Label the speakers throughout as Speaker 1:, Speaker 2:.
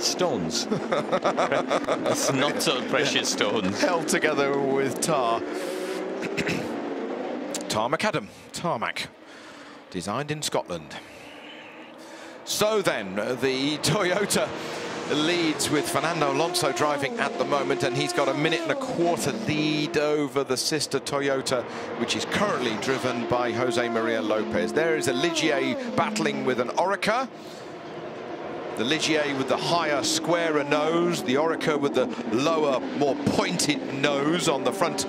Speaker 1: stones. It's not so precious stones.
Speaker 2: Held together with tar. Macadam, tarmac, designed in Scotland. So then, the Toyota leads with Fernando Alonso driving at the moment, and he's got a 1.25-minute lead over the sister Toyota, which is currently driven by Jose Maria Lopez. There is a Ligier battling with an Oreca. The Ligier with the higher, squarer nose, the Oreca with the lower, more pointed nose on the front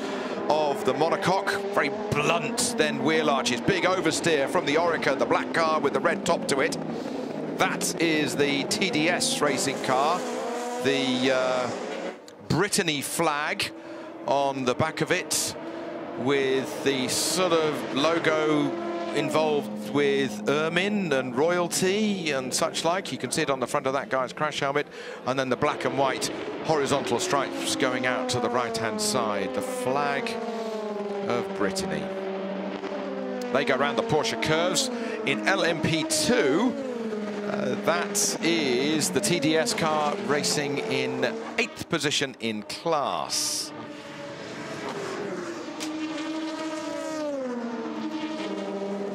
Speaker 2: of the monocoque. Very blunt then wheel arches. Big oversteer from the Oreca, the black car with the red top to it. That is the TDS racing car. The Brittany flag on the back of it, with the sort of logo involved with ermine and royalty and such like. You can see it on the front of that guy's crash helmet, and then the black and white horizontal stripes going out to the right-hand side. The flag of Brittany. They go around the Porsche curves in LMP2. That is the TDS car racing in 8th position in class.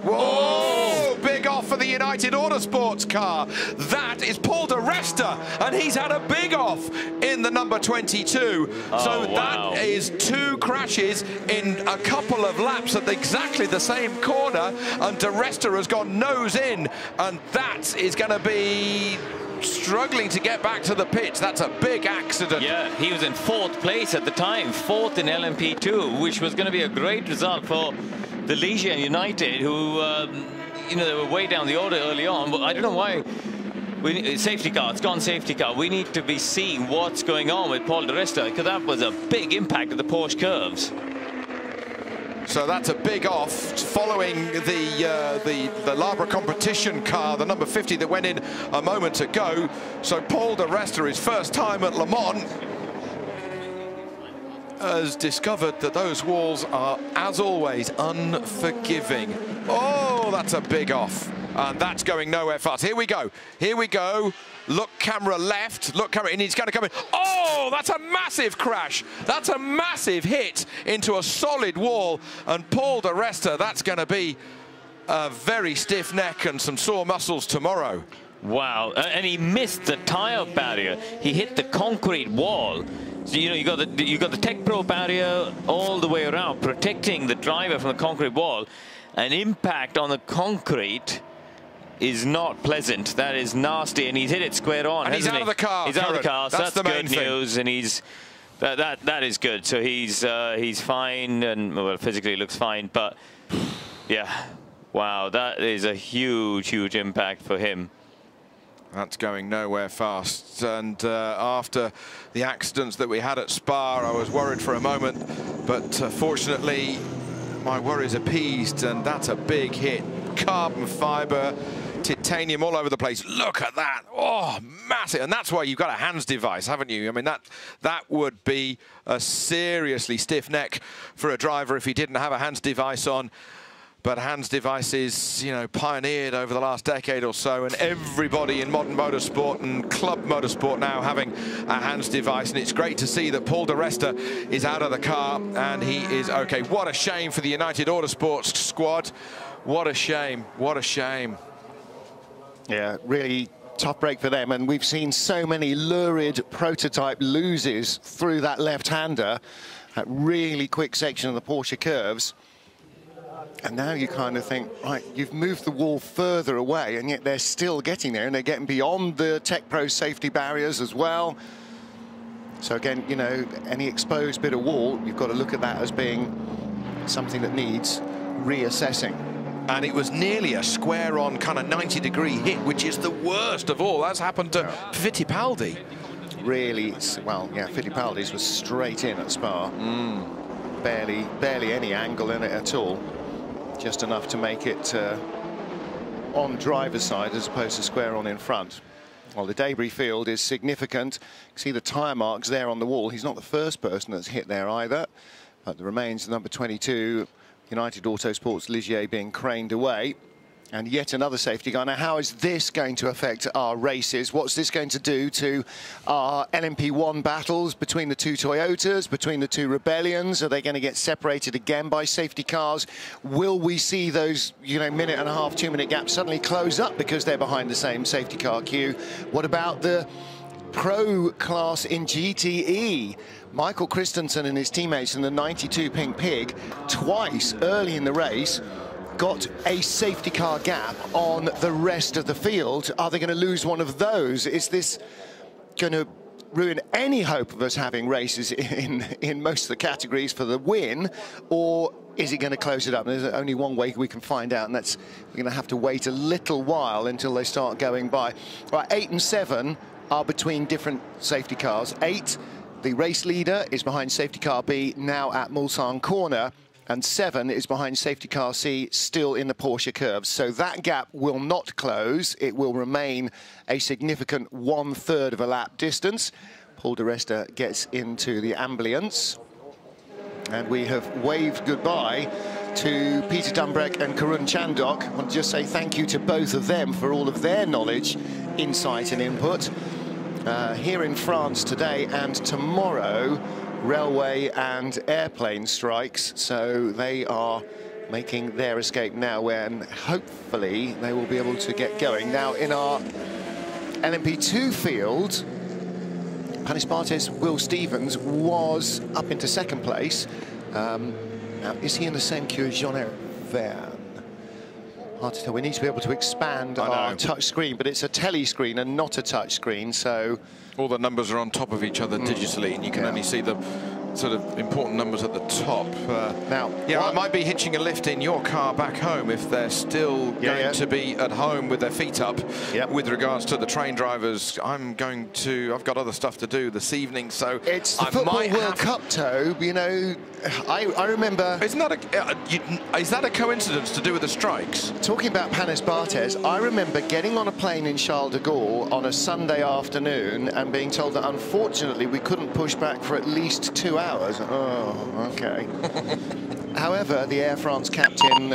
Speaker 2: Whoa! Big off for the United Autosports car. That is Paul di Resta, and he's had a big off in the number 22. So wow. That is 2 crashes in a couple of laps at exactly the same corner, and di Resta has gone nose in, and that is going to be struggling to get back to the pits. That's a big accident. Yeah,
Speaker 1: he was in 4th place at the time, 4th in LMP2, which was going to be a great result for the Ligier United, who, you know, they were way down the order early on. But I don't know why. Safety car, it's gone safety car. We need to be seeing what's going on with Paul di Resta, because that was a big impact of the Porsche curves.
Speaker 2: So that's a big off, following the Labra competition car, the number 50 that went in a moment ago. So Paul di Resta, his first time at Le Mans, has discovered that those walls are, as always, unforgiving. Oh, that's a big off. And that's going nowhere fast. Here we go. Here we go. Look, camera left. Look, camera, and he's going to come in. Oh, that's a massive crash. That's a massive hit into a solid wall. And Paul di Resta, that's going to be a very stiff neck and some sore muscles tomorrow.
Speaker 1: Wow. And he missed the tire barrier. He hit the concrete wall. So, you know, you got the Tech Pro barrier all the way around, protecting the driver from the concrete wall. An impact on the concrete is not pleasant. That is nasty, and he's hit it square on.
Speaker 2: And he's out of the car.
Speaker 1: He's out of the car. So that's good news, and he's that is good. So he's fine, and well, physically looks fine. But yeah, wow, that is a huge impact for him.
Speaker 2: That's going nowhere fast. And after the accidents that we had at Spa, I was worried for a moment, but fortunately my worries appeased, and that's a big hit. Carbon fiber, titanium all over the place. Look at that. Oh, massive. And that's why you've got a hands device, haven't you? I mean, that would be a seriously stiff neck for a driver if he didn't have a hands device on. But hands devices, you know, pioneered over the last decade or so, and everybody in modern motorsport and club motorsport now having a hands device. And it's great to see that Paul di Resta is out of the car and he is okay. What a shame for the United Autosports squad. What a shame. What a shame.
Speaker 3: Yeah, really tough break for them. And we've seen so many lurid prototype loses through that left-hander, that really quick section of the Porsche curves. And now you kind of think, right, you've moved the wall further away, and yet they're still getting there, and they're getting beyond the Tech Pro safety barriers as well. So again, you know, any exposed bit of wall, you've got to look at that as being something that needs reassessing.
Speaker 2: And it was nearly a square-on kind of 90-degree hit, which is the worst of all. That's happened to Fittipaldi.
Speaker 3: Really, well, yeah, Fittipaldi's was straight in at Spa. Barely any angle in it at all. Just enough to make it on driver's side as opposed to square on in front. Well, the debris field is significant. You can see the tyre marks there on the wall. He's not the first person that's hit there either. But the remains of number 22, United Autosports Ligier, being craned away. And yet another safety car. Now, how is this going to affect our races? What's this going to do to our LMP1 battles between the two Toyotas, between the two Rebellions? Are they going to get separated again by safety cars? Will we see those, minute and a half, 2-minute gaps suddenly close up because they're behind the same safety car queue? What about the Pro class in GTE? Michael Christensen and his teammates in the 92 Pink Pig twice early in the race got a safety car gap on the rest of the field. Are they going to lose one of those? Is this going to ruin any hope of us having races in most of the categories for the win, or is it going to close it up? There's only one way we can find out, and that's we're going to have to wait a little while until they start going by. Right, 8 and 7 are between different safety cars. 8, the race leader, is behind safety car B, now at Mulsanne corner, and 7 is behind safety car C, still in the Porsche curves. So that gap will not close. It will remain a significant 1/3 of a lap distance. Paul di Resta gets into the ambulance. And we have waved goodbye to Peter Dumbreck and Karun Chandok. I want to just say thank you to both of them for all of their knowledge, insight and input. Here in France today and tomorrow, railway and airplane strikes, so they are making their escape now, when hopefully they will be able to get going. Now, in our LMP2 field, Panis Barthez, Will Stevens was up into second place. Now, is he in the same queue as Jean-Eric Verne? Hard to tell. We need to be able to expand our touch screen, but it's a telly screen and not a touch screen, so
Speaker 2: all the numbers are on top of each other digitally, and you can only see the sort of important numbers at the top.
Speaker 3: Now,
Speaker 2: I might be hitching a lift in your car back home if they're still going to be at home with their feet up. With regards to the train drivers, I've got other stuff to do this evening, so
Speaker 3: it's the Football World Cup, Tobe. I remember.
Speaker 2: Is that a coincidence to do with the strikes?
Speaker 3: Talking about Panis Barthez, I remember getting on a plane in Charles de Gaulle on a Sunday afternoon and being told that unfortunately we couldn't push back for at least 2 hours. Oh, okay. However, the Air France captain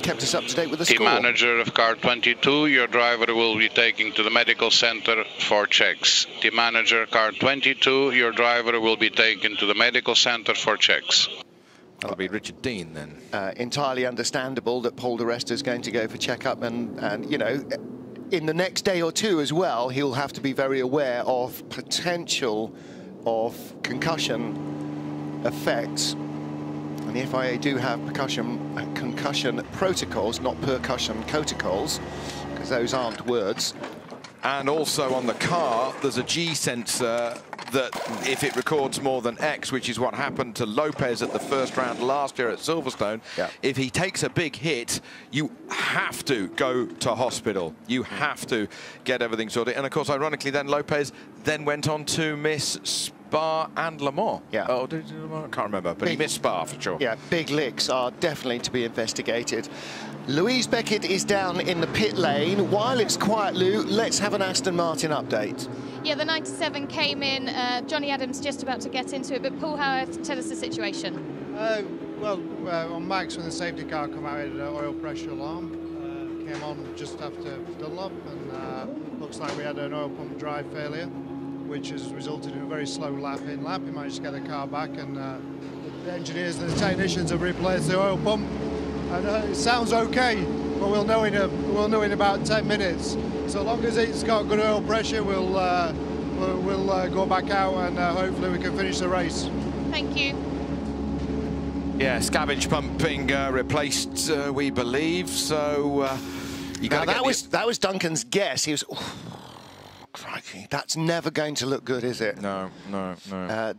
Speaker 3: kept us up to date with the score.
Speaker 4: Team manager of car 22, your driver will be taken to the medical center for checks. Team manager car 22, your driver will be taken to the medical center for checks.
Speaker 2: That'll be Richard Dean then.
Speaker 3: Entirely understandable that Paul di Resta is going to go for checkup, and in the next day or two as well, he'll have to be very aware of potential of concussion effects. And the FIA do have concussion protocols, not percussion protocols, because those aren't words.
Speaker 2: And also on the car, there's a G sensor that if it records more than X, which is what happened to Lopez at the first round last year at Silverstone, if he takes a big hit, you have to go to hospital. You have to get everything sorted. And of course, ironically, then Lopez then went on to miss Spa and Le Mans. Oh, I can't remember, but he missed Spa for sure.
Speaker 3: Yeah, big licks are definitely to be investigated. Louise Beckett is down in the pit lane. While it's quiet, Lou, let's have an Aston Martin update.
Speaker 5: Yeah, the 97 came in. Johnny Adams just about to get into it, but Paul Howard, tell us the situation.
Speaker 6: On Max, when the safety car came out, it had an oil pressure alarm. Came on just after Dunlop, and looks like we had an oil pump drive failure, which has resulted in a very slow lap-in. He managed to get the car back, and the engineers and the technicians have replaced the oil pump. And it sounds okay, but we'll know in about 10 minutes. So long as it's got good oil pressure, we'll go back out, and hopefully we can finish the race.
Speaker 5: Thank you.
Speaker 2: Yeah, scavenge pumping replaced, we believe. So
Speaker 3: that was Duncan's guess. He was. Crikey, that's never going to look good, is it?
Speaker 2: No.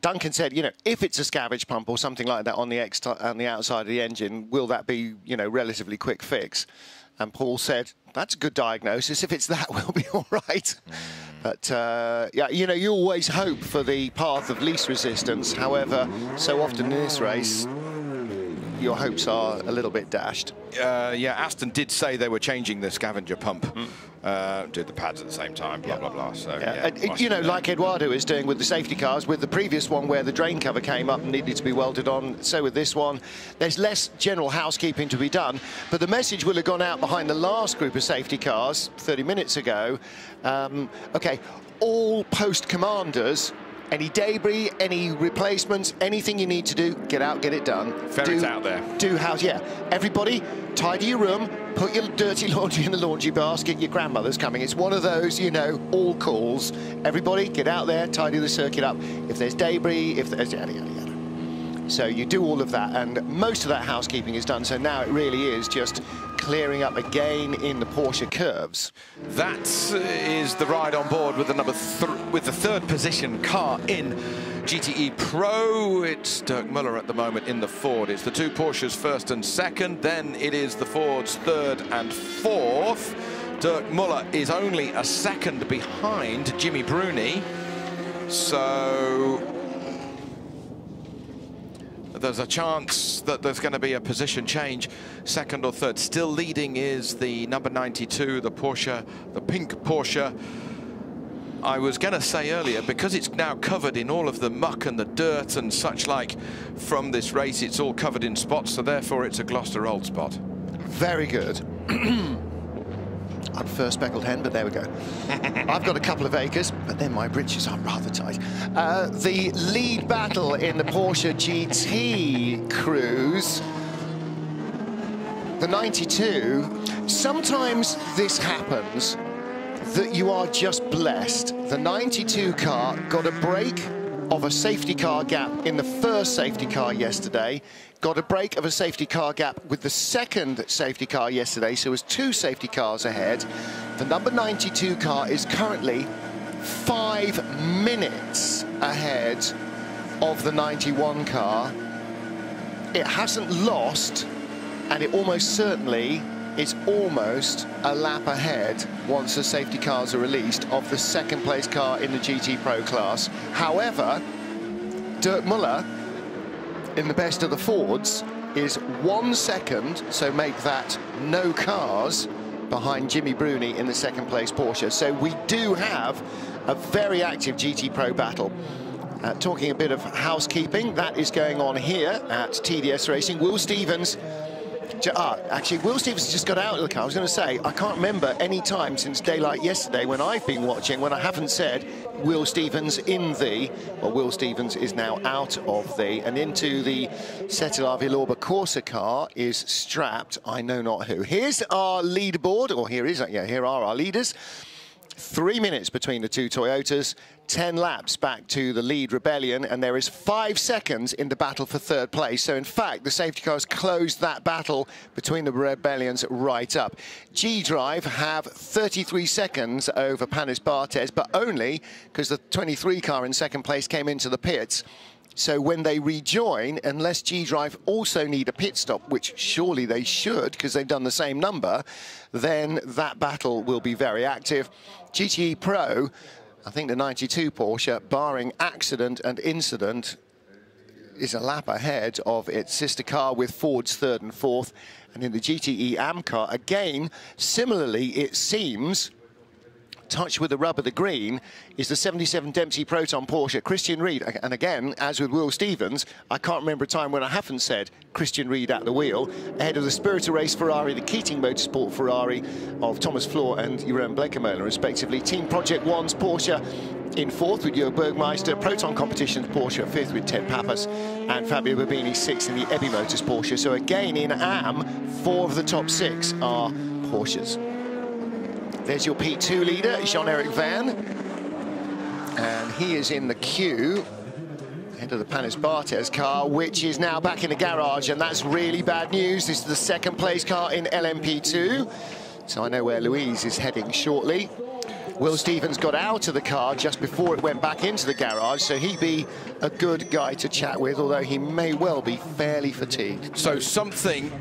Speaker 3: Duncan said, if it's a scavenge pump or something like that on the outside of the engine, will that be, relatively quick fix? And Paul said, that's a good diagnosis. If it's that, we'll be all right. But, you always hope for the path of least resistance. However, so often in this race, your hopes are a little bit dashed.
Speaker 2: Yeah, Aston did say they were changing the scavenger pump. Did the pads at the same time, blah, blah, blah. So,
Speaker 3: you know, like Eduardo is doing with the safety cars, with the previous one where the drain cover came up and needed to be welded on, so with this one, there's less general housekeeping to be done, but the message will have gone out behind the last group of safety cars 30 minutes ago. Okay, all post commanders, any debris, any replacements, anything you need to do, get out, get it done.
Speaker 2: Ferrets out there.
Speaker 3: Do house, yeah. Everybody, tidy your room, put your dirty laundry in the laundry basket, your grandmother's coming. It's one of those, you know, all calls. Everybody, get out there, tidy the circuit up. If there's debris, if there's yada, yada, yada. So you do all of that, and most of that housekeeping is done, so now it really is just clearing up again in the Porsche curves.
Speaker 2: That is the ride on board with the third position car in GTE Pro. It's Dirk Müller at the moment in the Ford. It's the two Porsches first and second, then it is the Fords third and fourth. Dirk Müller is only a second behind Jimmy Bruni, so there's a chance that there's going to be a position change, second or third. Still leading is the number 92, the Porsche, the pink Porsche. I was going to say earlier, because it's now covered in all of the muck and the dirt and such like from this race, it's all covered in spots, so therefore it's a Gloucester Old spot.
Speaker 3: Very good. I prefer speckled hen, but there we go. I've got a couple of acres, but then my britches are rather tight. The lead battle in the Porsche GT crews, the 92. Sometimes this happens that you are just blessed. The 92 car got a break of a safety car gap in the first safety car yesterday, got a break of a safety car gap with the second safety car yesterday, so it was two safety cars ahead. The number 92 car is currently 5 minutes ahead of the 91 car. It hasn't lost, and it almost certainly is almost a lap ahead once the safety cars are released of the second place car in the GT Pro class. However, Dirk Müller in the best of the Fords is 1 second, so make that no cars, behind Jimmy Bruni in the second place Porsche. So we do have a very active GT Pro battle. Talking a bit of housekeeping, that is going on here at TDS Racing. Will Stevens, actually, Will Stevens just got out of the car. I was going to say, I can't remember any time since daylight yesterday when I've been watching when I haven't said Will Stevens in the, well, Will Stevens is now out of the, and into the Settilar Villorba Corsa car is strapped, I know not who. Here's our leaderboard, or here are our leaders. 3 minutes between the two Toyotas, 10 laps back to the lead Rebellion, and there is 5 seconds in the battle for third place. So in fact, the safety cars closed that battle between the Rebellions right up. G-Drive have 33 seconds over Panis Barthez, but only because the 23 car in second place came into the pits. So when they rejoin, unless G-Drive also need a pit stop, which surely they should because they've done the same number, then that battle will be very active. GTE Pro, I think the 92 Porsche, barring accident and incident, is a lap ahead of its sister car with Ford's third and fourth. And in the GTE AM car, again, similarly, it seems, touch with the rubber, the green, is the 77 Dempsey Proton Porsche, Christian Reed. And again, as with Will Stevens, I can't remember a time when I haven't said Christian Reed at the wheel, ahead of the Spiritor Race Ferrari, the Keating Motorsport Ferrari of Thomas Floor and Jeroen Blekemolen, respectively. Team Project One's Porsche in fourth with Jörg Bergmeister, Proton Competitions Porsche fifth with Ted Pappas, and Fabio Bobini sixth in the Ebby Motors Porsche. So again, in AM, 4 of the top 6 are Porsches. There's your P2 leader, Jean-Eric Van, and he is in the queue ahead of the Panis Barthez car, which is now back in the garage, and that's really bad news. This is the second place car in LMP2, so I know where Louise is heading shortly. Will Stevens got out of the car just before it went back into the garage, so he'd be a good guy to chat with, although he may well be fairly fatigued.
Speaker 2: So something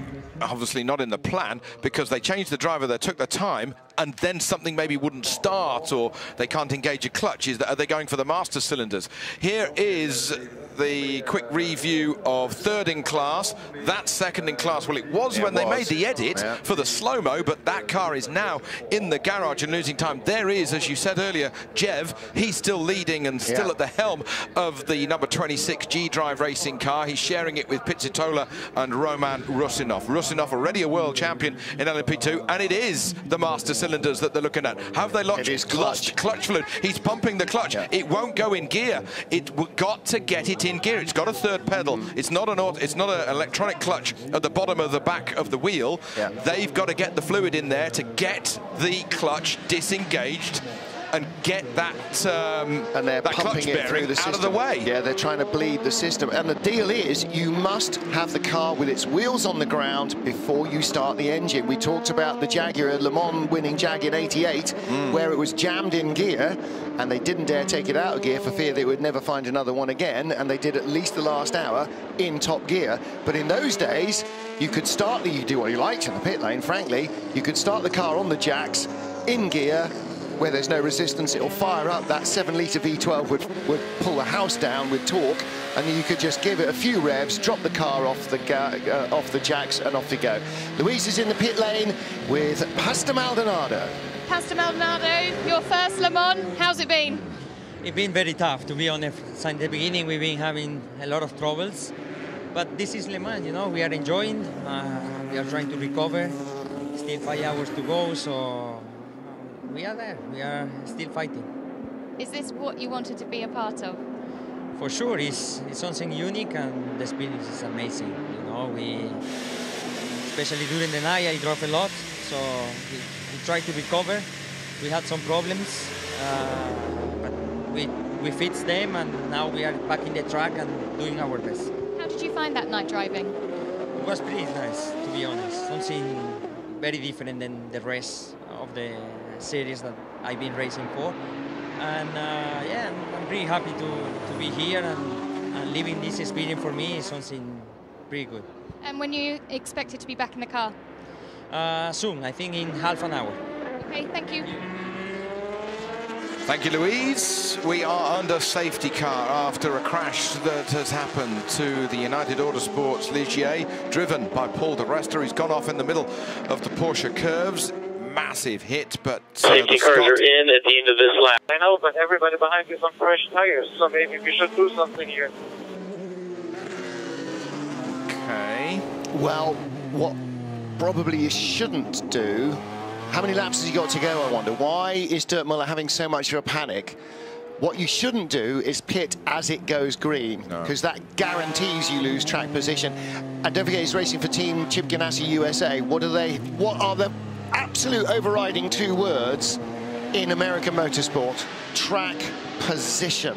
Speaker 2: obviously not in the plan, because they changed the driver, they took the time, and then something maybe wouldn't start, or they can't engage a clutch. Are they going for the master cylinders? Here is the quick review of third in class. That's second in class. Well, it was when they made the edit for the slow-mo, but that car is now in the garage and losing time. There is, as you said earlier, Jev. He's still leading and still at the helm of the number 26 G-Drive racing car. He's sharing it with Pizzitola and Roman Rusinov. Rusinov already a world champion in LMP2, and it is the master cylinders that they're looking at. Have they lost clutch fluid? He's pumping the clutch. It won't go in gear. It got to get it in gear. It's got a third pedal. It's not an electronic clutch at the bottom of the back of the wheel. They've got to get the fluid in there to get the clutch disengaged and get that,
Speaker 3: and they're
Speaker 2: that
Speaker 3: pumping
Speaker 2: clutch
Speaker 3: it through the system.
Speaker 2: out of the way.
Speaker 3: Yeah, they're trying to bleed the system. And the deal is, you must have the car with its wheels on the ground before you start the engine. We talked about the Jaguar, Le Mans winning Jag in '88, where it was jammed in gear, and they didn't dare take it out of gear for fear they would never find another one again, and they did at least the last hour in top gear. But in those days, you could start you do what you liked in the pit lane, frankly. You could start the car on the jacks, in gear, where there's no resistance. It'll fire up. That 7-litre V12 would pull the house down with torque, and then you could just give it a few revs, drop the car off the jacks, and off you go. Luis is in the pit lane with Pastor Maldonado.
Speaker 5: Pastor Maldonado, your first Le Mans, how's it been?
Speaker 7: It's been very tough, to be honest. Since the beginning, we've been having a lot of troubles. But this is Le Mans, you know, we are enjoying. We are trying to recover. Still 5 hours to go, so we are there. We are still fighting.
Speaker 5: Is this what you wanted to be a part of?
Speaker 7: For sure, it's something unique, and the experience is amazing. You know, especially during the night, I drove a lot, so we tried to recover. We had some problems, but we fixed them, and now we are back in the track and doing our best.
Speaker 5: How did you find that night driving?
Speaker 7: It was pretty nice, to be honest. Something very different than the rest of the series that I've been racing for. And yeah, I'm pretty happy to be here, and living this experience for me is something pretty good.
Speaker 5: And when you expected to be back in the car?
Speaker 7: Soon, I think in half an hour.
Speaker 5: Okay, thank you.
Speaker 2: Thank you, Louise. We are under safety car after a crash that has happened to the United Autosports Ligier, driven by Paul de Resta. He's gone off in the middle of the Porsche curves. Massive hit, but
Speaker 8: safety cars are in at the end of this lap. I know, but everybody behind you is on fresh tires, so maybe we should do something here.
Speaker 2: Okay.
Speaker 3: Well, what probably you shouldn't do. How many laps has he got to go, I wonder? Why is Dirk Muller having so much of a panic? What you shouldn't do is pit as it goes green, because that guarantees you lose track position. And don't forget, he's racing for Team Chip Ganassi USA. What are the absolute overriding two words in American motorsport? Track position.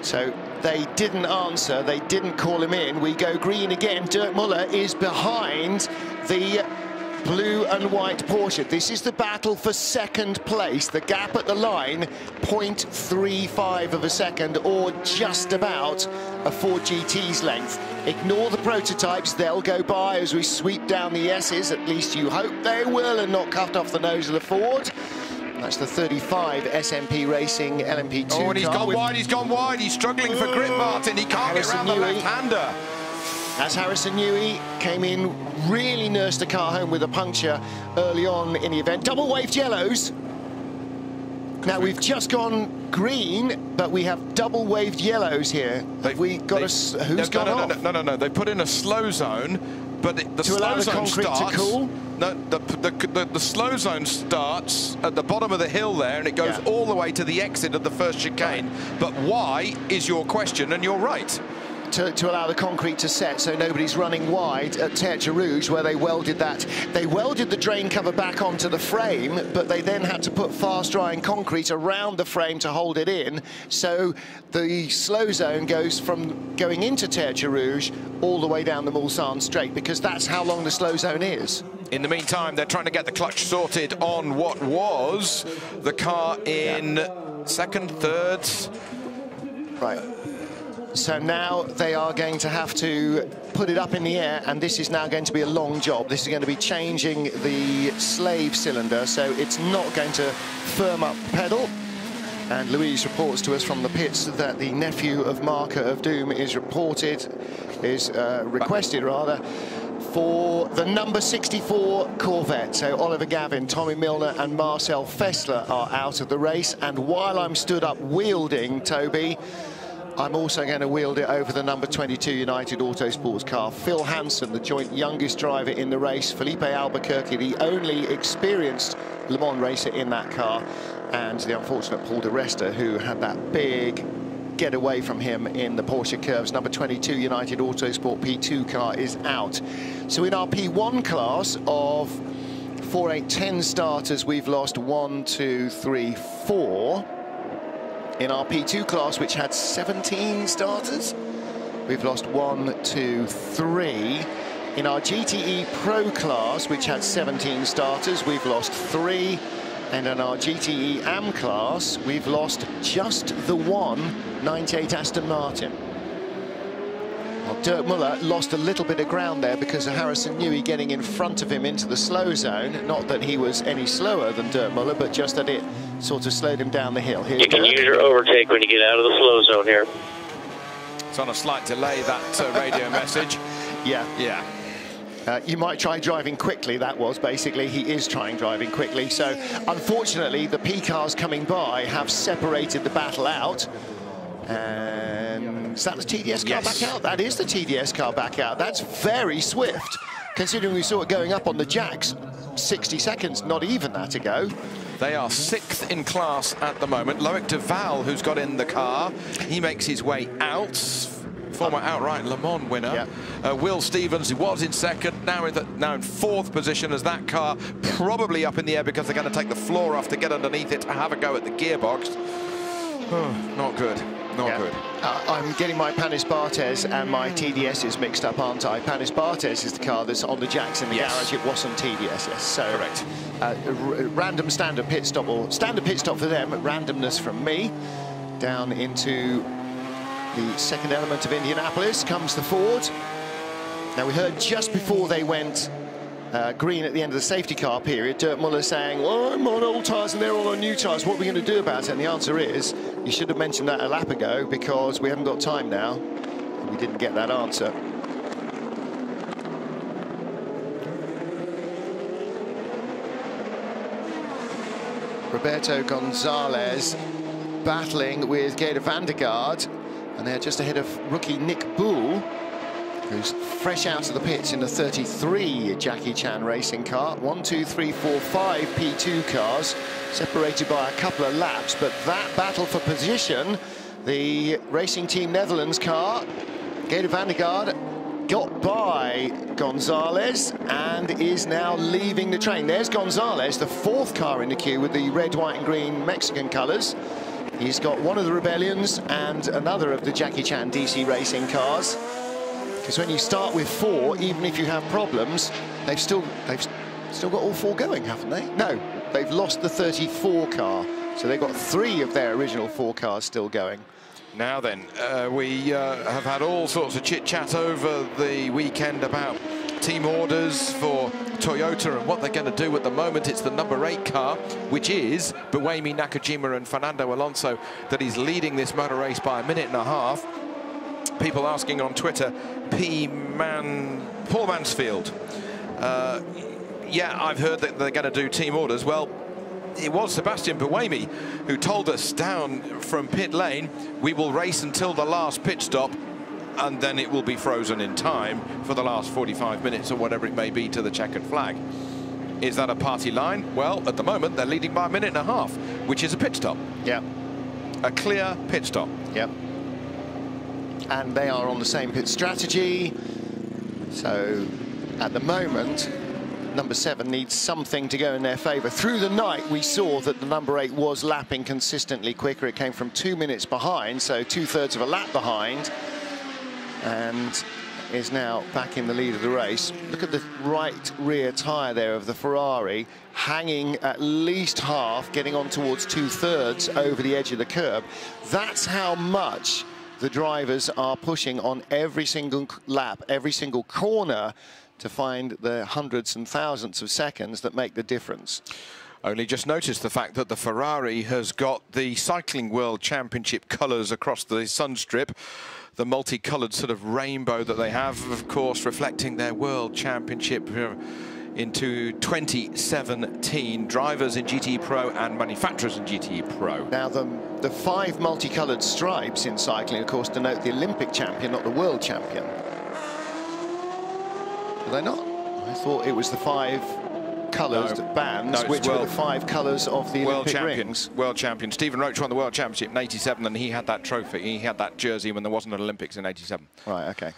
Speaker 3: So they didn't answer, they didn't call him in. We go green again. Dirk Muller is behind the blue and white Porsche. This is the battle for second place. The gap at the line, 0.35 of a second, or just about a Ford GT's length. Ignore the prototypes, they'll go by as we sweep down the S's. At least you hope they will, and not cut off the nose of the Ford. That's the 35 SMP Racing LMP2
Speaker 2: Oh, and he's
Speaker 3: car
Speaker 2: gone wide, he's gone wide. He's struggling for grip, Martin. He can't get around the left-hander.
Speaker 3: As Harrison Newey came in, really nursed the car home with a puncture early on in the event. Double waved yellows. Now we've just gone green, but we have double waved yellows here. Who's gone off?
Speaker 2: No. They put in a slow zone, but the slow zone starts. To cool? No, the slow zone starts at the bottom of the hill there, and it goes all the way to the exit of the first chicane. But why is your question, and you're right.
Speaker 3: To allow the concrete to set so nobody's running wide at Tertre Rouge, where they welded that. They welded the drain cover back onto the frame, but they then had to put fast-drying concrete around the frame to hold it in. So the slow zone goes from going into Tertre Rouge all the way down the Mulsanne Straight, because that's how long the slow zone is.
Speaker 2: In the meantime, they're trying to get the clutch sorted on what was the car in second, third.
Speaker 3: Right. So now they are going to have to put it up in the air, and this is now going to be a long job. This is going to be changing the slave cylinder, so it's not going to firm up the pedal. And Louise reports to us from the pits that the nephew of Marker of Doom is requested for the number 64 Corvette. So Oliver Gavin, Tommy Milner and Marcel Fessler are out of the race. And while I'm stood up wielding, Toby, I'm also going to wield it over the number 22 United Autosports car. Phil Hansen, the joint youngest driver in the race. Felipe Albuquerque, the only experienced Le Mans racer in that car. And the unfortunate Paul di Resta, who had that big get away from him in the Porsche curves. Number 22 United Autosport P2 car is out. So in our P1 class of 4, 8, 10 starters, we've lost 1, 2, 3, 4. In our P2 class, which had 17 starters, we've lost 1, 2, 3. In our GTE Pro class, which had 17 starters, we've lost 3. And in our GTE AM class, we've lost just the one 98 Aston Martin. Well, Dirk Muller lost a little bit of ground there because of Harrison Newey getting in front of him into the slow zone. Not that he was any slower than Dirk Muller, but just that it sort of slowed him down the hill. Here's
Speaker 8: you can
Speaker 3: Dirk.
Speaker 8: use your overtake when you get out of the slow zone here.
Speaker 2: It's on a slight delay, that radio message.
Speaker 3: Yeah.
Speaker 2: Yeah.
Speaker 3: You might try driving quickly, that was basically. He is trying driving quickly. So, unfortunately, the P cars coming by have separated the battle out. And is that the TDS car back out? That is the TDS car back out. That's very swift, considering we saw it going up on the jacks 60 seconds, not even that ago.
Speaker 2: They are 6th in class at the moment. Loic Duval, who's got in the car, he makes his way out. Former outright Le Mans winner. Yep. Will Stevens, who was in 2nd, now in 4th position as that car probably up in the air because they're going to take the floor off to get underneath it to have a go at the gearbox. Oh, not good. Not good.
Speaker 3: I'm getting my Panis Barthez and my TDSs mixed up, aren't I? Panis Barthez is the car that's on the jacks in the garage. It wasn't TDS, yes. So,
Speaker 2: correct.
Speaker 3: Random standard pit stop, or standard pit stop for them, randomness from me. Down into the second element of Indianapolis comes the Ford. Now, we heard just before they went green at the end of the safety car period, Dirk Muller saying, well, I'm on old tyres and they're all on new tyres. What are we going to do about it? And the answer is, you should have mentioned that a lap ago because we haven't got time now. And we didn't get that answer. Roberto Gonzalez battling with Gator van der Garde. And they're just ahead of rookie Nick Bull, who's fresh out of the pits in the 33 Jackie Chan racing car. 1, 2, 3, 4, 5 P2 cars, separated by a couple of laps. But that battle for position, the Racing Team Netherlands car, Gator van der Garde, got by Gonzalez and is now leaving the train. There's Gonzalez, the 4th car in the queue with the red, white and green Mexican colours. He's got one of the Rebellions and another of the Jackie Chan DC racing cars. Because when you start with 4, even if you have problems, they've still got all 4 going, haven't they? No, they've lost the 34 car. So they've got 3 of their original 4 cars still going.
Speaker 2: Now then, we have had all sorts of chit-chat over the weekend about team orders for Toyota and what they're going to do at the moment. It's the number 8 car, which is Buemi, Nakajima and Fernando Alonso, that is leading this motor race by a minute and a half. People asking on Twitter, Paul Mansfield. Yeah, I've heard that they're going to do team orders. Well, it was Sebastian Buemi who told us down from pit lane, we will race until the last pit stop, and then it will be frozen in time for the last 45 minutes or whatever it may be to the checkered flag. Is that a party line? Well, at the moment, they're leading by a minute and a half, which is a pit stop.
Speaker 3: Yeah.
Speaker 2: A clear pit stop.
Speaker 3: Yep. And they are on the same pit strategy. So, at the moment, number 7 needs something to go in their favour. Through the night, we saw that the number 8 was lapping consistently quicker. It came from 2 minutes behind, so 2/3 of a lap behind, and is now back in the lead of the race. Look at the right rear tyre there of the Ferrari, hanging at least half, getting on towards 2/3 over the edge of the curb. That's how much the drivers are pushing on every single lap, every single corner, to find the hundreds and thousands of seconds that make the difference.
Speaker 2: Only just noticed the fact that the Ferrari has got the Cycling World Championship colours across the sunstrip, the multicoloured sort of rainbow that they have, of course, reflecting their World Championship into 2017, drivers in GT Pro and manufacturers in GT Pro.
Speaker 3: Now, the 5 multicoloured stripes in cycling, of course, denote the Olympic champion, not the world champion. Are they not? I thought it was the 5 colours bands, which were the 5 colours of the Olympic rings.
Speaker 2: World champion. Stephen Roach won the World Championship in '87, and he had that trophy. He had that jersey when there wasn't an Olympics in '87.
Speaker 3: Right, OK.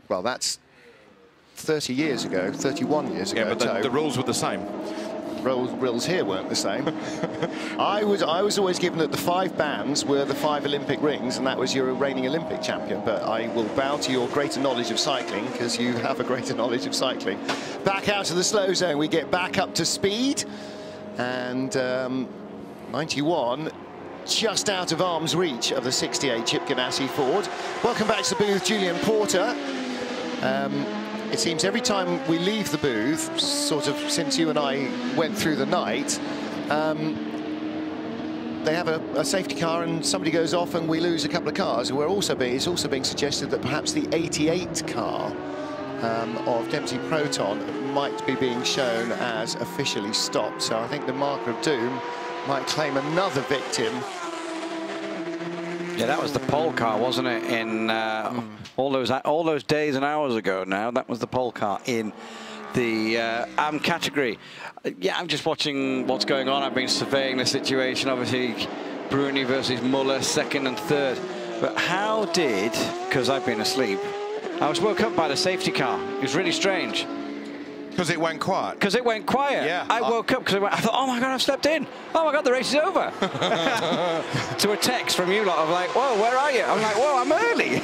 Speaker 3: Well, that's 30 years ago, 31 years ago.
Speaker 2: Yeah, but the rules were the same.
Speaker 3: Rules here weren't the same. I was always given that the 5 bands were the 5 Olympic rings, and that was your reigning Olympic champion. But I will bow to your greater knowledge of cycling, because you have a greater knowledge of cycling. Back out of the slow zone, we get back up to speed, and 91 just out of arm's reach of the 68 Chip Ganassi Ford. Welcome back to the booth, Julian Porter. It seems every time we leave the booth, sort of since you and I went through the night, they have a safety car and somebody goes off and we lose a couple of cars. It's also being suggested that perhaps the 88 car of Dempsey Proton might be being shown as officially stopped. So I think the marker of doom might claim another victim.
Speaker 9: Yeah, that was the pole car, wasn't it? In all those days and hours ago now, that was the pole car in the AM category. Yeah, I'm just watching what's going on. I've been surveying the situation. Obviously, Bruni versus Muller, 2nd and 3rd. But how did, because I've been asleep, I was woke up by the safety car. It was really strange.
Speaker 2: Because it went quiet.
Speaker 9: Because it went quiet.
Speaker 2: Yeah.
Speaker 9: I woke up because I thought, oh my God, I've slept in. Oh my God, the race is over. To a text from you lot of like, whoa, where are you? I'm like, whoa, I'm early.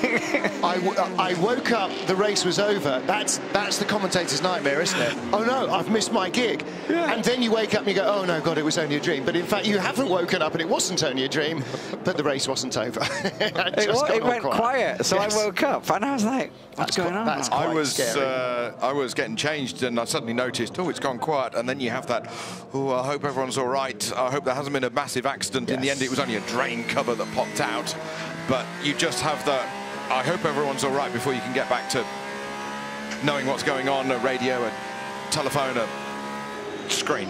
Speaker 3: I woke up, the race was over. That's the commentator's nightmare, isn't it? Oh no, I've missed my gig. Yeah. And then you wake up and you go, oh no, God, it was only a dream. But in fact, you haven't woken up and it wasn't only a dream, but the race wasn't over.
Speaker 9: It went quiet. So yes. I woke up and I was like, what's going on?
Speaker 3: That's quite scary.
Speaker 2: I was getting changed and I suddenly noticed, oh, it's gone quiet. And then you have that, oh, I hope everyone's all right. I hope there hasn't been a massive accident. Yes. In the end, it was only a drain cover that popped out. But you just have the, I hope everyone's all right before you can get back to knowing what's going on, a radio, a telephone, a screen.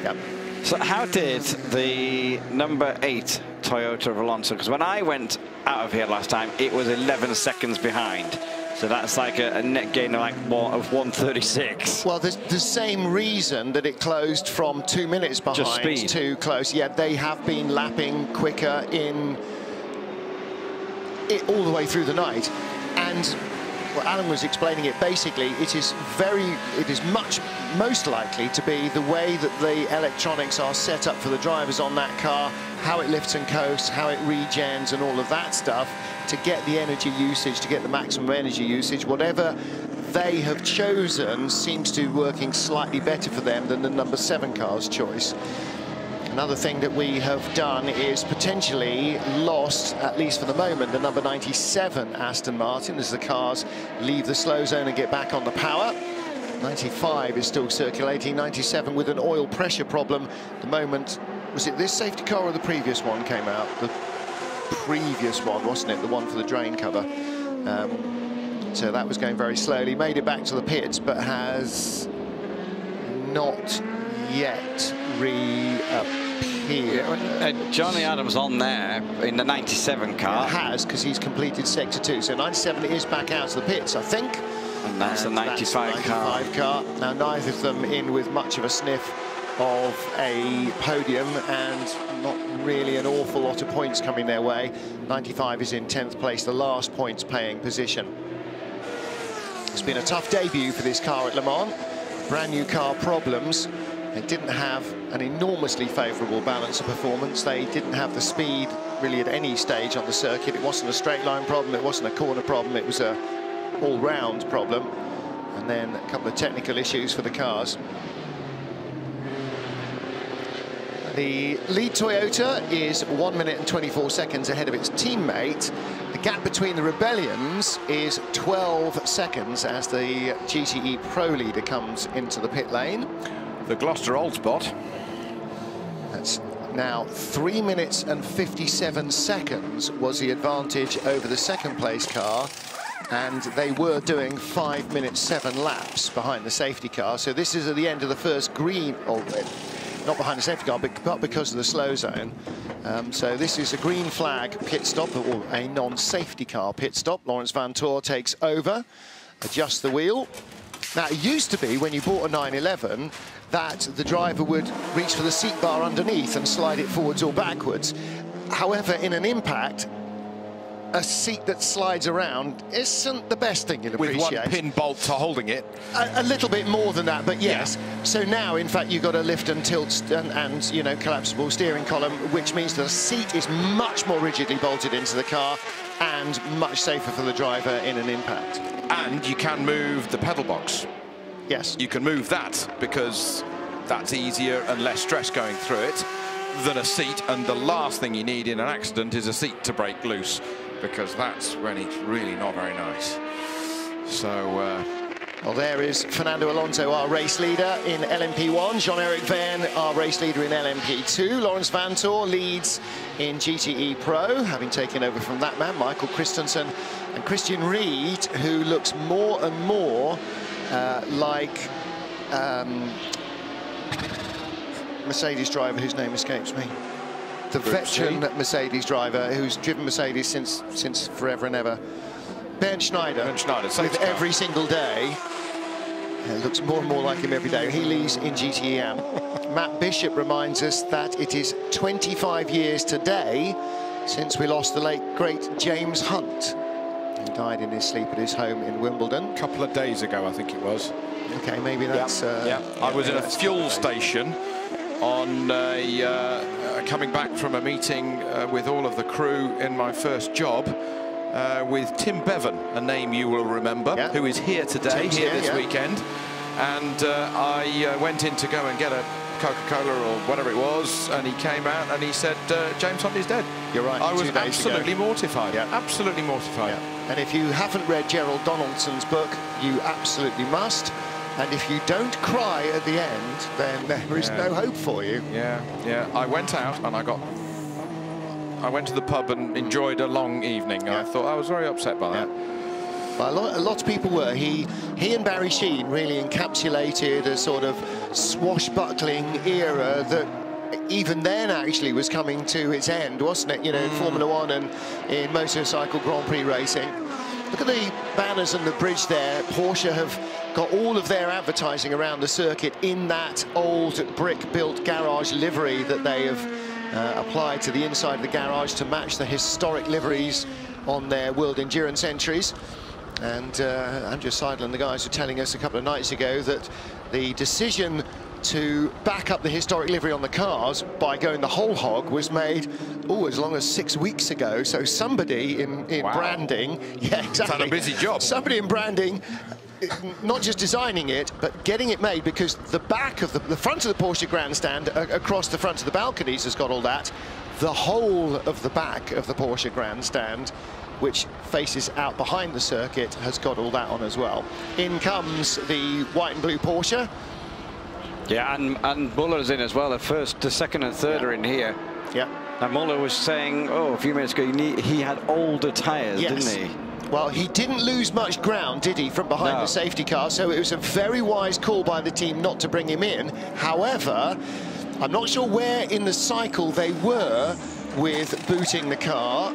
Speaker 3: Yep.
Speaker 9: So how did the number 8 Toyota of Alonso, because when I went out of here last time, it was 11 seconds behind. So that's like a net gain of like 1:36.
Speaker 3: Well, there's the same reason that it closed from 2 minutes behind to close. Yeah, they have been lapping quicker in it all the way through the night. And well, Alan was explaining it. Basically, it is most likely to be the way that the electronics are set up for the drivers on that car, how it lifts and coasts, how it regens and all of that stuff to get the energy usage, to get the maximum energy usage. Whatever they have chosen seems to be working slightly better for them than the number 7 car's choice. Another thing that we have done is potentially lost, at least for the moment, the number 97 Aston Martin as the cars leave the slow zone and get back on the power. 95 is still circulating, 97 with an oil pressure problem. At the moment, was it this safety car or the previous one came out? The previous one, wasn't it? The one for the drain cover. So that was going very slowly. Made it back to the pits, but has not yet reappeared.
Speaker 9: Johnny Adams on there in the 97 car.
Speaker 3: Has, because he's completed sector 2. So 97 is back out to the pits, I think.
Speaker 9: And that's the 95 car.
Speaker 3: Now, neither of them in with much of a sniff of a podium, and not really an awful lot of points coming their way. 95 is in 10th place, the last points paying position. It's been a tough debut for this car at Le Mans. Brand new car problems. They didn't have an enormously favourable balance of performance. They didn't have the speed really at any stage on the circuit. It wasn't a straight line problem, it wasn't a corner problem, it was a all-round problem. And then a couple of technical issues for the cars. The lead Toyota is 1 minute and 24 seconds ahead of its teammate. The gap between the Rebellions is 12 seconds as the GTE Pro leader comes into the pit lane.
Speaker 2: the Gloucester Old Spot.
Speaker 3: That's now 3 minutes and 57 seconds was the advantage over the second place car, and they were doing 5 minutes 7 laps behind the safety car. So this is at the end of the first green, or not behind the safety car, but because of the slow zone. So this is a green flag pit stop, or a non-safety car pit stop. Laurens Vanthoor takes over, adjusts the wheel. Now, it used to be, when you bought a 911, that the driver would reach for the seat bar underneath and slide it forwards or backwards. However, in an impact, a seat that slides around isn't the best thing you'd appreciate.
Speaker 2: With one pin bolt to holding it.
Speaker 3: A little bit more than that, but yes. Yeah. So now, in fact, you've got a lift and tilt and you know, collapsible steering column, which means the seat is much more rigidly bolted into the car and much safer for the driver in an impact.
Speaker 2: And you can move the pedal box.
Speaker 3: Yes.
Speaker 2: You can move that because that's easier and less stress going through it than a seat. And the last thing you need in an accident is a seat to break loose, because that's when it's really not very nice. So,
Speaker 3: well, there is Fernando Alonso, our race leader in LMP1. Jean-Eric Vergne, our race leader in LMP2. Laurens Vanthoor leads in GTE Pro, having taken over from that man, Michael Christensen. And Christian Ried, who looks more and more like Mercedes driver whose name escapes me. The veteran Mercedes driver who's driven Mercedes since forever and ever. Bernd Schneider.
Speaker 2: Bernd Schneider,
Speaker 3: with every single day. It looks more and more like him every day. He leads in GTE. Matt Bishop reminds us that it is 25 years today since we lost the late, great James Hunt. He died in his sleep at his home in Wimbledon.
Speaker 2: A couple of days ago, I think it was.
Speaker 3: Okay, maybe that's...
Speaker 2: I was in a fuel station on coming back from a meeting with all of the crew in my first job with Tim Bevan, a name you will remember, who is here today, this weekend. And I went in to go and get a Coca-Cola or whatever it was, and he came out and he said, James Hunt is dead.
Speaker 3: You're right.
Speaker 2: I was absolutely mortified.
Speaker 3: Yeah.
Speaker 2: Absolutely mortified.
Speaker 3: Yeah. And if you haven't read Gerald Donaldson's book, you absolutely must. And if you don't cry at the end, then there is no hope for you.
Speaker 2: Yeah. I went out and I went to the pub and enjoyed a long evening. I thought I was very upset by that.
Speaker 3: Well, a lot of people were. He and Barry Sheene really encapsulated a sort of swashbuckling era that even then actually was coming to its end, wasn't it? You know, in Formula One and in motorcycle Grand Prix racing. Look at the banners and the bridge there. Porsche have got all of their advertising around the circuit in that old brick-built garage livery that they have applied to the inside of the garage to match the historic liveries on their World Endurance entries. And Andrew Seidel and the guys were telling us a couple of nights ago that the decision to back up the historic livery on the cars by going the whole hog was made, as long as 6 weeks ago. So somebody in branding,
Speaker 2: Done a busy job.
Speaker 3: Somebody in branding, not just designing it, but getting it made, because the back of the front of the Porsche grandstand across the front of the balconies has got all that. The whole of the back of the Porsche grandstand, which faces out behind the circuit, has got all that on as well. In comes the white and blue Porsche.
Speaker 9: Yeah, and Muller's in as well. The second and third are in here.
Speaker 3: Yeah.
Speaker 9: And Muller was saying, a few minutes ago, he had older tyres, didn't he?
Speaker 3: Well, he didn't lose much ground, did he, from behind the safety car? So it was a very wise call by the team not to bring him in. However, I'm not sure where in the cycle they were with booting the car.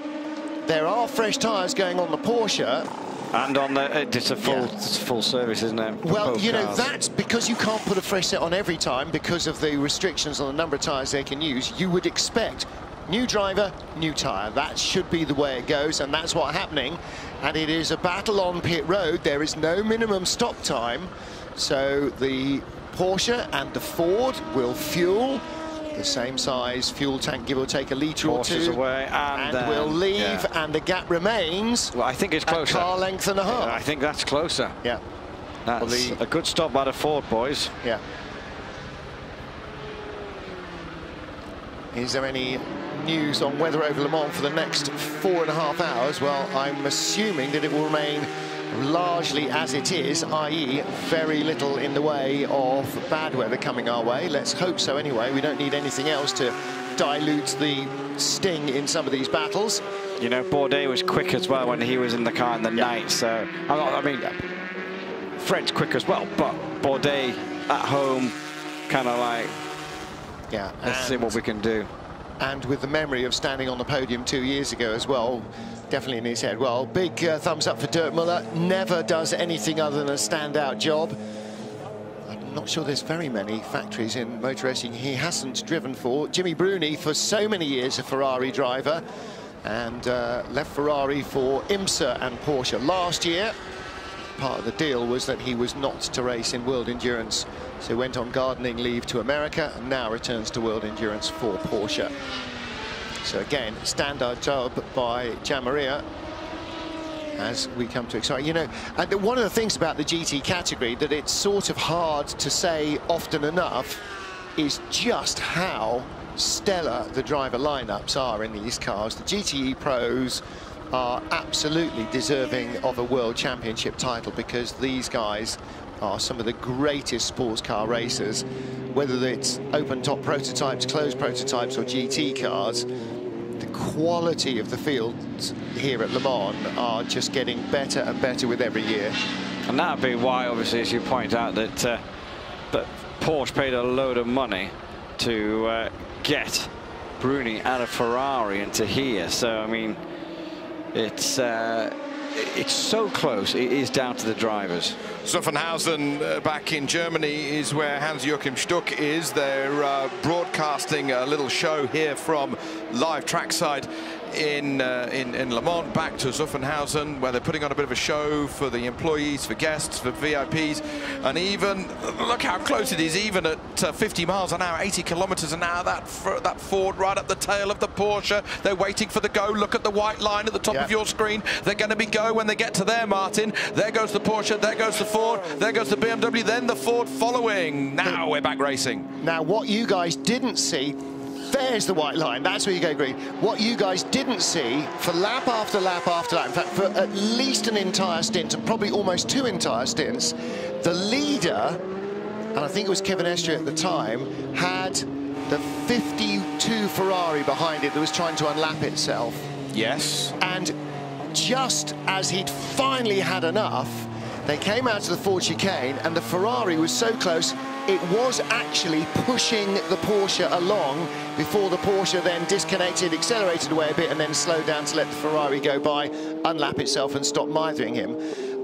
Speaker 3: There are fresh tyres going on the Porsche.
Speaker 9: And on it's a full service, isn't it?
Speaker 3: Well, you know, that's because you can't put a fresh set on every time because of the restrictions on the number of tyres they can use. You would expect new driver, new tyre. That should be the way it goes, and that's what's happening. And it is a battle on pit road. There is no minimum stop time. So the Porsche and the Ford will fuel. The same size fuel tank, give or take a litre or two,
Speaker 9: away, and
Speaker 3: will leave, and the gap remains.
Speaker 9: Well, I think it's closer.
Speaker 3: A car length and a half.
Speaker 9: I think that's closer.
Speaker 3: Yeah.
Speaker 9: That's a good stop by the Ford boys.
Speaker 3: Yeah. Is there any news on weather over Le Mans for the next 4.5 hours? Well, I'm assuming that it will remain largely as it is, i.e. very little in the way of bad weather coming our way. Let's hope so anyway. We don't need anything else to dilute the sting in some of these battles.
Speaker 9: You know, Bourdais was quick as well when he was in the car in the night, so I mean, Fred's quick as well, but Bourdais at home, kind of like,
Speaker 3: yeah,
Speaker 9: let's see what we can do.
Speaker 3: And with the memory of standing on the podium 2 years ago as well, definitely in his head. Well, big thumbs up for Dirk Muller. Never does anything other than a standout job. I'm not sure there's very many factories in motor racing he hasn't driven for. Jimmy Bruni, for so many years, a Ferrari driver, and left Ferrari for IMSA and Porsche last year. Part of the deal was that he was not to race in World Endurance, so went on gardening leave to America and now returns to World Endurance for Porsche. So again, standout job by Gianmaria as we come to exciting. You know, and one of the things about the GT category that it's sort of hard to say often enough is just how stellar the driver lineups are in these cars. The GTE pros are absolutely deserving of a World Championship title because these guys are some of the greatest sports car racers, whether it's open-top prototypes, closed prototypes or GT cars. The quality of the fields here at Le Mans are just getting better and better with every year.
Speaker 9: And that'd be why, obviously, as you point out, that that Porsche paid a load of money to get Bruni out of Ferrari into here. So, I mean, it's so close. It is down to the drivers.
Speaker 2: Zuffenhausen back in Germany is where Hans-Joachim Stuck is. They're broadcasting a little show here from live trackside in Le Mans, back to Zuffenhausen, where they're putting on a bit of a show for the employees, for guests, for VIPs, and even look how close it is. Even at 50 miles an hour, 80 kilometers an hour, that Ford right up the tail of the Porsche. They're waiting for the go. Look at the white line at the top of your screen. They're going to be go when they get to there, Martin. There goes the Porsche, there goes the Ford, there goes the BMW, then the Ford following. Now we're back racing.
Speaker 3: Now what you guys didn't see, there's the white line, that's where you go green. What you guys didn't see for lap after lap after lap, in fact for at least an entire stint and probably almost 2 entire stints, the leader, and I think it was Kevin Estre at the time, had the 52 Ferrari behind it that was trying to unlap itself.
Speaker 2: Yes.
Speaker 3: And just as he'd finally had enough, they came out to the Ford chicane and the Ferrari was so close it was actually pushing the Porsche along before the Porsche then disconnected, accelerated away a bit and then slowed down to let the Ferrari go by, unlap itself and stop mithering him.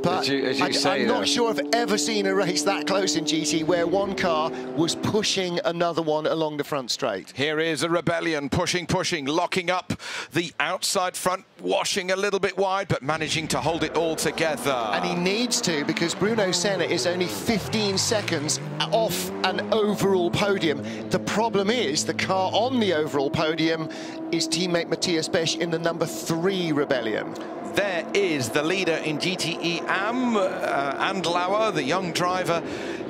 Speaker 3: But I'm not sure I've ever seen a race that close in GT where one car was pushing another one along the front straight.
Speaker 2: Here is a rebellion, pushing, locking up the outside front, washing a little bit wide, but managing to hold it all together.
Speaker 3: And he needs to, because Bruno Senna is only 15 seconds off an overall podium. The problem is the car on the overall podium is teammate Matthias Besch in the number 3 rebellion.
Speaker 2: There is the leader in GTE AM, Andlauer, the young driver,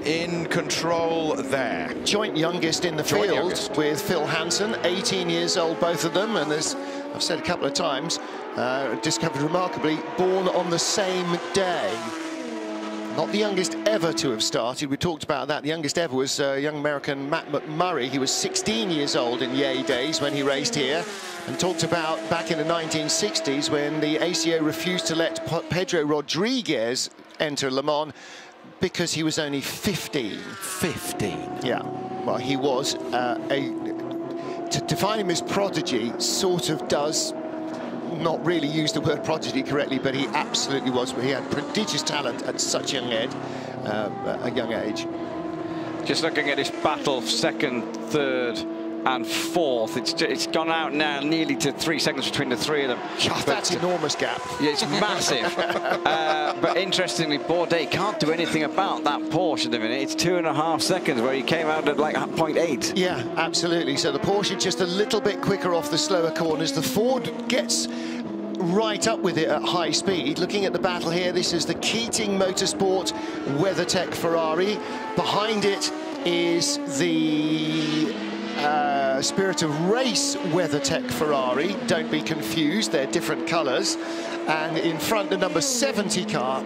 Speaker 2: in control there.
Speaker 3: Joint youngest in the field with Phil Hansen, 18 years old, both of them, and as I've said a couple of times, discovered remarkably, born on the same day. Not the youngest ever to have started. We talked about that. The youngest ever was young American Matt Mcmurray. He was 16 years old in Yay days when he raced here, and talked about back in the 1960s when the ACO refused to let Pedro Rodriguez enter Le Mans because he was only 15.
Speaker 2: 15?
Speaker 3: Yeah. Well, he was to define him as prodigy sort of does not really use the word prodigy correctly, but he absolutely was. He had prodigious talent at such a young age.
Speaker 9: Just looking at this battle, 2nd, 3rd and 4th, it's gone out now nearly to 3 seconds between the 3 of them.
Speaker 3: God, that's enormous gap.
Speaker 9: Yeah, it's massive. But interestingly, Bourdais can't do anything about that Porsche at the minute. It's 2.5 seconds where he came out at like 0.8.
Speaker 3: Yeah, absolutely. So the Porsche just a little bit quicker off the slower corners. The Ford gets right up with it at high speed. Looking at the battle here, this is the Keating Motorsport WeatherTech Ferrari. Behind it is the Spirit of Race WeatherTech Ferrari. Don't be confused, they're different colours. And in front, the number 70 car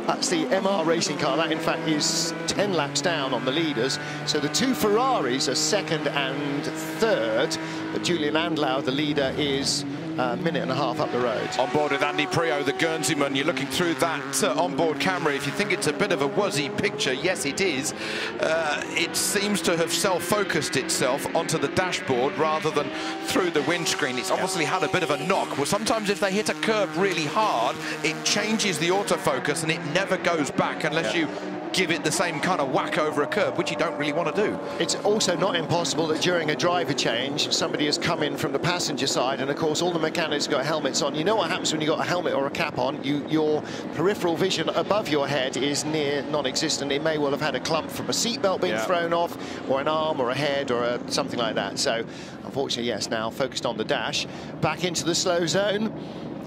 Speaker 3: That's the MR racing car. That, in fact, is 10 laps down on the leaders. So the two Ferraris are second and third, but Julian Andlau, the leader, is a minute and a half up the road. On
Speaker 2: board with Andy Priaulx, the Guernseyman. You're looking through that onboard camera. If you think it's a bit of a wuzzy picture, yes, it is. It seems to have self-focused itself onto the dashboard rather than through the windscreen. It's obviously had a bit of a knock. Well, sometimes if they hit a curve really hard, it changes the autofocus and it never goes back unless you give it the same kind of whack over a curb, which you don't really want to do.
Speaker 3: It's also not impossible that during a driver change, somebody has come in from the passenger side, and of course all the mechanics got helmets on. You know what happens when you've got a helmet or a cap on? Your peripheral vision above your head is near non-existent. It may well have had a clump from a seatbelt being thrown off, or an arm or a head or something like that. So unfortunately, yes, now focused on the dash. Back into the slow zone.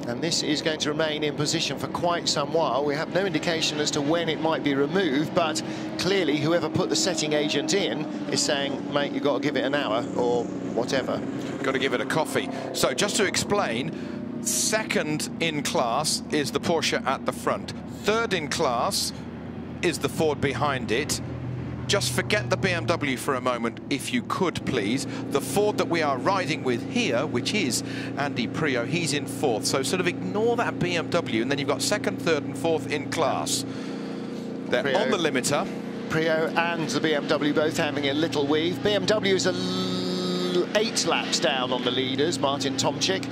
Speaker 3: And this is going to remain in position for quite some while. We have no indication as to when it might be removed, but clearly whoever put the setting agent in is saying, mate, you've got to give it an hour or whatever.
Speaker 2: Got to give it a coffee. So just to explain, second in class is the Porsche at the front. Third in class is the Ford behind it. Just forget the BMW for a moment, if you could, please. The Ford that we are riding with here, which is Andy Priaulx, he's in fourth. So sort of ignore that BMW, and then you've got second, third, and fourth in class. They're
Speaker 3: Priaulx,
Speaker 2: on the limiter.
Speaker 3: Priaulx and the BMW both having a little weave. BMW is 8 laps down on the leaders, Martin Tomczyk.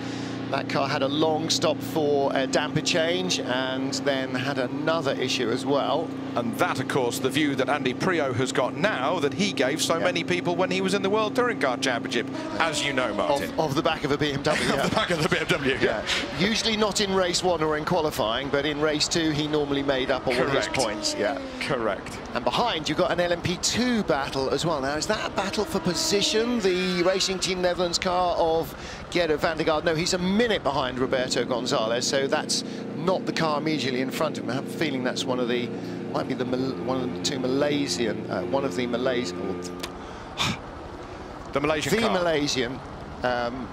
Speaker 3: That car had a long stop for a damper change and then had another issue as well.
Speaker 2: And that, of course, the view that Andy Priaulx has got now that he gave so many people when he was in the World Touring Car Championship, as you know, Martin.
Speaker 3: Of the back of a BMW.
Speaker 2: Of the back of the BMW, yeah.
Speaker 3: Usually not in race 1 or in qualifying, but in race 2 he normally made up all his points. Yeah,
Speaker 2: correct.
Speaker 3: And behind you've got an LMP2 battle as well. Now, is that a battle for position? The Racing Team Netherlands car of Gerrit van der Garde. No, he's a minute behind Roberto Gonzalez, so that's not the car immediately in front of him. I have a feeling that's one of the, might be one of the two Malaysian, one of the Malaysian,
Speaker 2: the Malaysian car.
Speaker 3: The Malaysian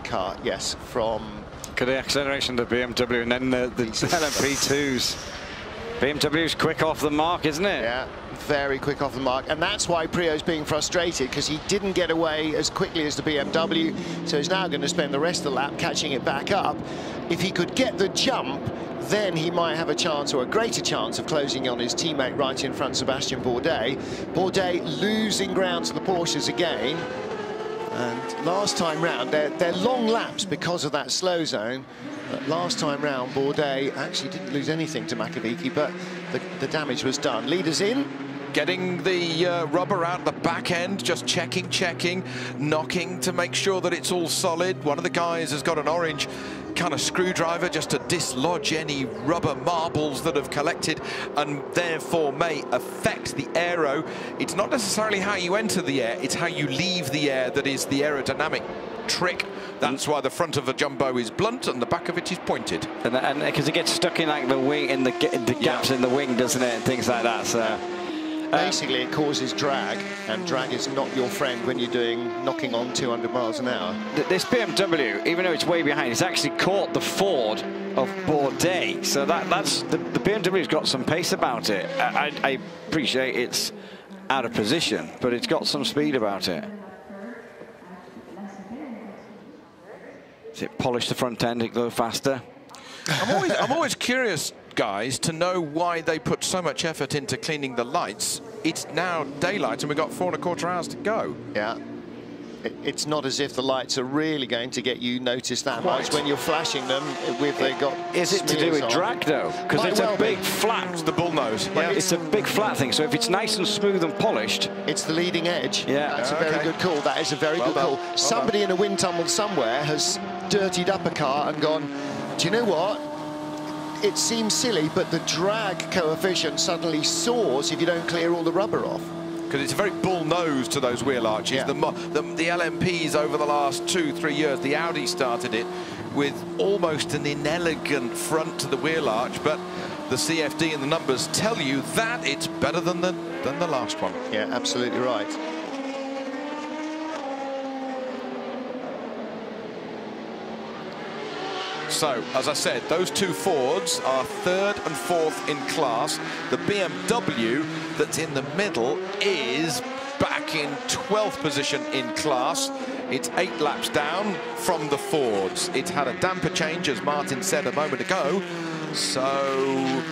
Speaker 3: car, yes, from...
Speaker 9: Could the acceleration of the BMW and then the LMP2s. BMW's quick off the mark, isn't it?
Speaker 3: Yeah, very quick off the mark. And that's why Priaulx's being frustrated, because he didn't get away as quickly as the BMW. So he's now going to spend the rest of the lap catching it back up. If he could get the jump, then he might have a chance, or a greater chance, of closing on his teammate right in front, Sebastian Bourdais. Bourdais losing ground to the Porsches again. And last time round, they're long laps because of that slow zone. But last time round, Bourdais actually didn't lose anything to Makovic, but the damage was done. Leaders in.
Speaker 2: Getting the rubber out the back end, just checking, knocking to make sure that it's all solid. One of the guys has got an orange kind of screwdriver just to dislodge any rubber marbles that have collected and therefore may affect the aero. It's not necessarily how you enter the air, it's how you leave the air that is the aerodynamic trick. That's why the front of a jumbo is blunt and the back of it is pointed.
Speaker 9: And because it gets stuck in like the wing, in the gaps in the wing, doesn't it, and things like that. So
Speaker 3: basically it causes drag, and drag is not your friend when you're knocking on 200 miles an hour.
Speaker 9: This BMW, even though it's way behind, it's actually caught the Ford of Bourdais. So that's the BMW's got some pace about it. I appreciate it's out of position, but it's got some speed about it. Does it polish the front end, it go faster?
Speaker 2: I'm always curious, guys, to know why they put so much effort into cleaning the lights. It's now daylight and we've got 4¼ hours to go.
Speaker 3: Yeah. It's not as if the lights are really going to get you noticed that much when you're flashing them with they got.
Speaker 9: Is it to do with drag though? Because it's a big flat.
Speaker 2: It's the bullnose.
Speaker 9: Yeah, it's a big flat thing. So if it's nice and smooth and polished,
Speaker 3: it's the leading edge.
Speaker 9: Yeah,
Speaker 3: that's a very good call. That is a very good call. Somebody in a wind tunnel somewhere has dirtied up a car and gone, do you know what? It seems silly, but the drag coefficient suddenly soars if you don't clear all the rubber off.
Speaker 2: Because it's a very bull nose to those wheel arches. Yeah. The LMPs over the last 2-3 years, the Audi started it with almost an inelegant front to the wheel arch, but the CFD and the numbers tell you that it's better than the last one.
Speaker 3: Yeah, absolutely right.
Speaker 2: So, as I said, those two Fords are 3rd and 4th in class. The BMW that's in the middle is back in 12th position in class. It's 8 laps down from the Fords. It's had a damper change, as Martin said a moment ago. So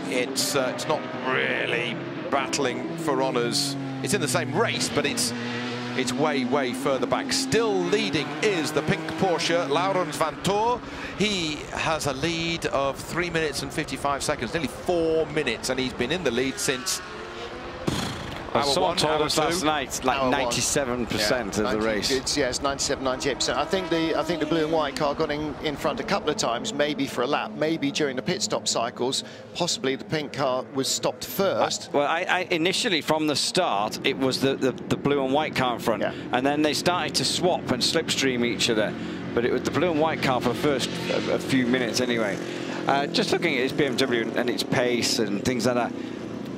Speaker 2: it's not really battling for honours. It's in the same race, but it's way further back. Still leading is the pink Porsche, Laurens van Toor. He has a lead of 3 minutes and 55 seconds, nearly 4 minutes, and he's been in the lead since
Speaker 9: someone told us last night, like 97% of the race.
Speaker 3: Yes, 97, 98%. I think the blue and white car got in front a couple of times, maybe for a lap, maybe during the pit stop cycles. Possibly the pink car was stopped first.
Speaker 9: Well, I initially from the start it was the blue and white car in front, and then they started to swap and slipstream each other. But it was the blue and white car for the first a few minutes anyway. Just looking at his BMW and its pace and things like that.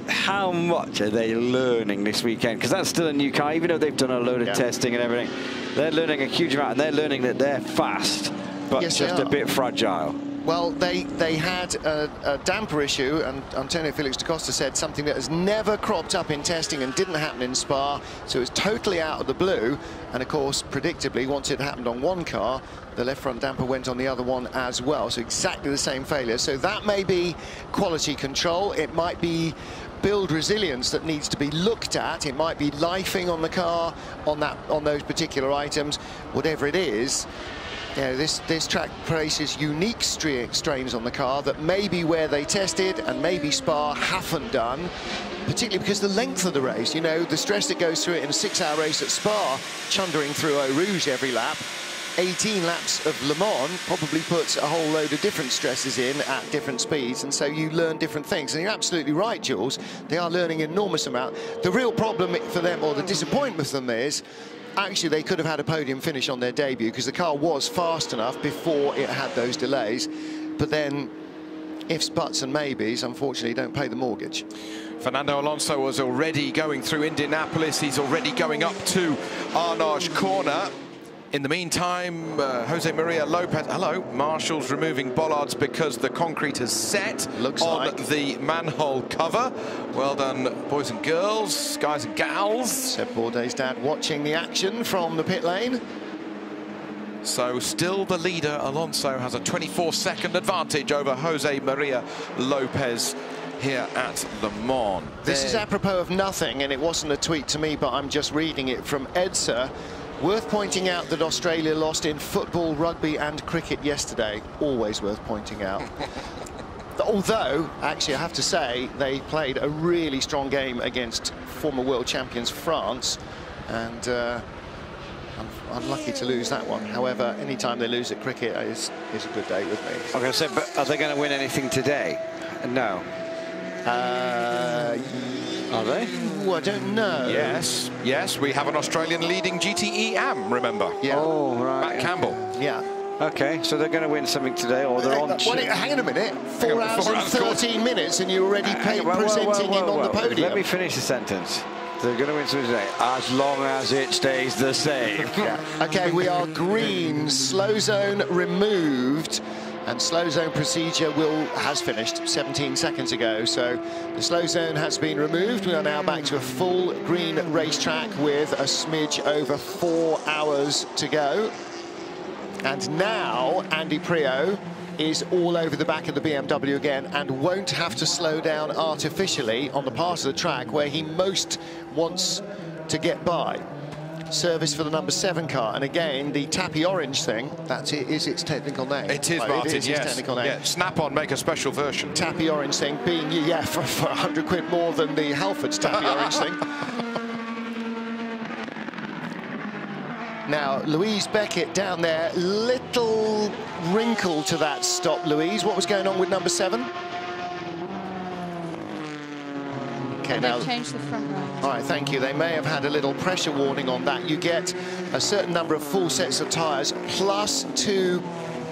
Speaker 9: How much are they learning this weekend? Because that's still a new car, even though they've done a load of testing and everything. They're learning a huge amount, and they're learning that they're fast, but just a bit fragile.
Speaker 3: Well, they had a damper issue, and Antonio Felix da Costa said something that has never cropped up in testing and didn't happen in Spa, so it was totally out of the blue. And of course, predictably, once it happened on one car, the left front damper went on the other one as well, so exactly the same failure. So that may be quality control. It might be build resilience that needs to be looked at. It might be lifing on the car on those particular items. Whatever it is, you know, this track places unique strains on the car that maybe where they tested and maybe Spa haven't done, particularly because the length of the race, you know, the stress that goes through it in a 6-hour race at Spa, chundering through Eau Rouge every lap. 18 laps of Le Mans probably puts a whole load of different stresses in at different speeds, and so you learn different things. And you're absolutely right, Jules, they are learning an enormous amount. The real problem for them, or the disappointment for them, is actually they could have had a podium finish on their debut because the car was fast enough before it had those delays. But then ifs, buts and maybes, unfortunately, don't pay the mortgage.
Speaker 2: Fernando Alonso was already going through Indianapolis. He's already going up to Arnage Corner. In the meantime, Jose Maria Lopez, hello, Marshall's removing bollards because the concrete has set on the manhole cover. Well done, boys and girls, guys and gals.
Speaker 3: Seb Bourdais' dad watching the action from the pit lane.
Speaker 2: So still the leader, Alonso, has a 24-second advantage over Jose Maria Lopez here at Le Mans.
Speaker 3: This is apropos of nothing, and it wasn't a tweet to me, but I'm just reading it from Edsa. Worth pointing out that Australia lost in football, rugby and cricket yesterday. Always worth pointing out. Although, actually, I have to say, they played a really strong game against former world champions France, and I'm unlucky to lose that one. However, any time they lose at cricket is a good day with me.
Speaker 9: I'm going to say, but are they going to win anything today? No. Are they?
Speaker 3: Ooh, I don't know.
Speaker 2: Yes, we have an Australian leading GTE AM, remember?
Speaker 3: Yeah.
Speaker 9: Oh, right.
Speaker 2: Matt Campbell.
Speaker 3: Yeah.
Speaker 9: Okay, so they're going to win something today, or they're on...
Speaker 3: hang on a minute. 4 hours and 13 minutes, and you're already presenting him on the podium.
Speaker 9: Let me finish the sentence. They're going to win something today, as long as it stays the same.
Speaker 3: Okay, we are green. Slow zone removed. And slow zone procedure has finished 17 seconds ago. So the slow zone has been removed. We are now back to a full green racetrack with a smidge over 4 hours to go. And now Andy Priaulx is all over the back of the BMW again and won't have to slow down artificially on the part of the track where he most wants to get by. Service for the number 7 car, and again the tappy orange thing, is its technical name.
Speaker 2: It is, Martin,
Speaker 3: it is its technical name.
Speaker 2: Yeah, Snap-on make a special version.
Speaker 3: Tappy orange thing being, for 100 quid more than the Halford's tappy orange thing. Now, Louise Beckett down there, little wrinkle to that stop, Louise. What was going on with number 7? Okay, now
Speaker 5: they've changed the front right.
Speaker 3: All right, thank you. They may have had a little pressure warning on that. You get a certain number of full sets of tyres plus 2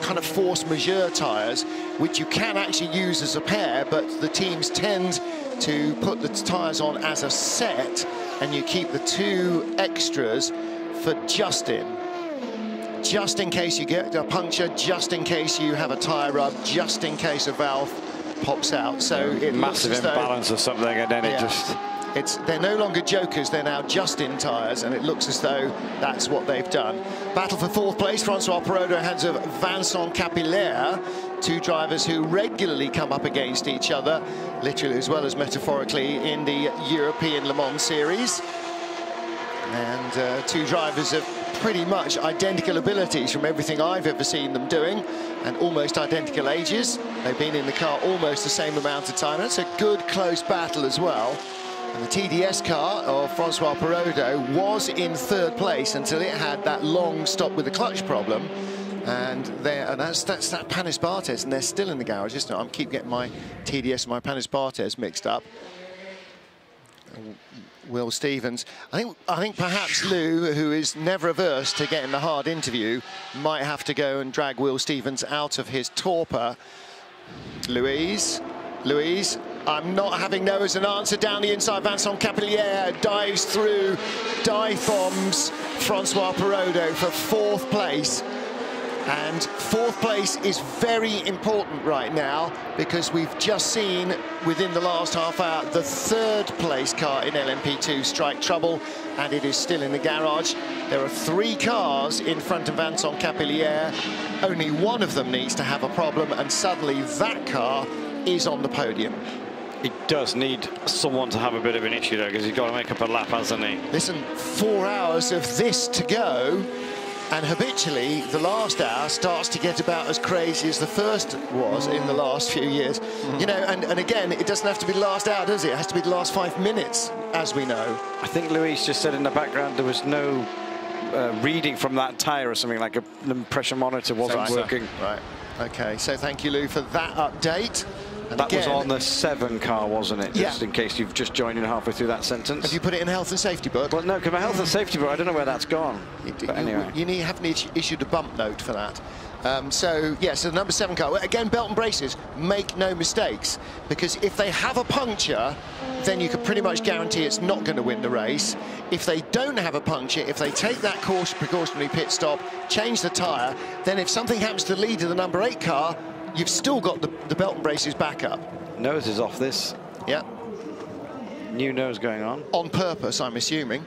Speaker 3: kind of force majeure tyres, which you can actually use as a pair, but the teams tend to put the tyres on as a set, and you keep the 2 extras for Justin. just in case you get a puncture, just in case you have a tyre rub, just in case a valve pops out. So it
Speaker 9: massive imbalance or something, and then it just...
Speaker 3: They're no longer jokers, they're now just-in tyres, and it looks as though that's what they've done. Battle for fourth place, Francois Priaulx at hands of Vincent Capillaire, two drivers who regularly come up against each other, literally as well as metaphorically, in the European Le Mans series. And two drivers of pretty much identical abilities from everything I've ever seen them doing, and almost identical ages. They've been in the car almost the same amount of time. That's a good, close battle as well. And the TDS car of Francois Priaulx was in third place until it had that long stop with the clutch problem. And that's that Panis Barthez, and they're still in the garage, isn't it? I keep getting my TDS and my Panis Barthez mixed up. Will Stevens. I think perhaps Lew, who is never averse to getting the hard interview, might have to go and drag Will Stevens out of his torpor. Louise, I'm not having no as an answer down the inside. Vincent Capillaire dives through, dive bombs Francois Priaulx for fourth place. And fourth place is very important right now, because we've just seen within the last half hour the third place car in LMP2 strike trouble, and it is still in the garage. There are 3 cars in front of Vincent Capillaire. Only one of them needs to have a problem, and suddenly that car is on the podium.
Speaker 9: He does need someone to have a bit of an issue there, because he's got to make up a lap, hasn't he?
Speaker 3: Listen, 4 hours of this to go. And habitually, the last hour starts to get about as crazy as the first was in the last few years. You know, and again, it doesn't have to be the last hour, does it? It has to be the last 5 minutes, as we know.
Speaker 9: I think Luis just said in the background there was no reading from that tyre or something, like the pressure monitor wasn't working.
Speaker 3: Right, okay, so thank you, Lou, for that update. And
Speaker 9: that
Speaker 3: again,
Speaker 9: was on the 7 car, wasn't it? Just in case you've just joined in halfway through that sentence.
Speaker 3: Have you put it in health and safety book?
Speaker 9: Well, no, because my health and safety book, I don't know where that's gone. But anyway.
Speaker 3: You haven't issued a bump note for that. So the number 7 car, again, belt and braces, make no mistakes, because if they have a puncture, then you can pretty much guarantee it's not going to win the race. If they don't have a puncture, if they take that precautionary pit stop, change the tyre, then if something happens to the lead of the number 8 car, you've still got the belt and braces back up.
Speaker 9: Nose is off this.
Speaker 3: Yeah.
Speaker 9: New nose going on.
Speaker 3: On purpose, I'm assuming.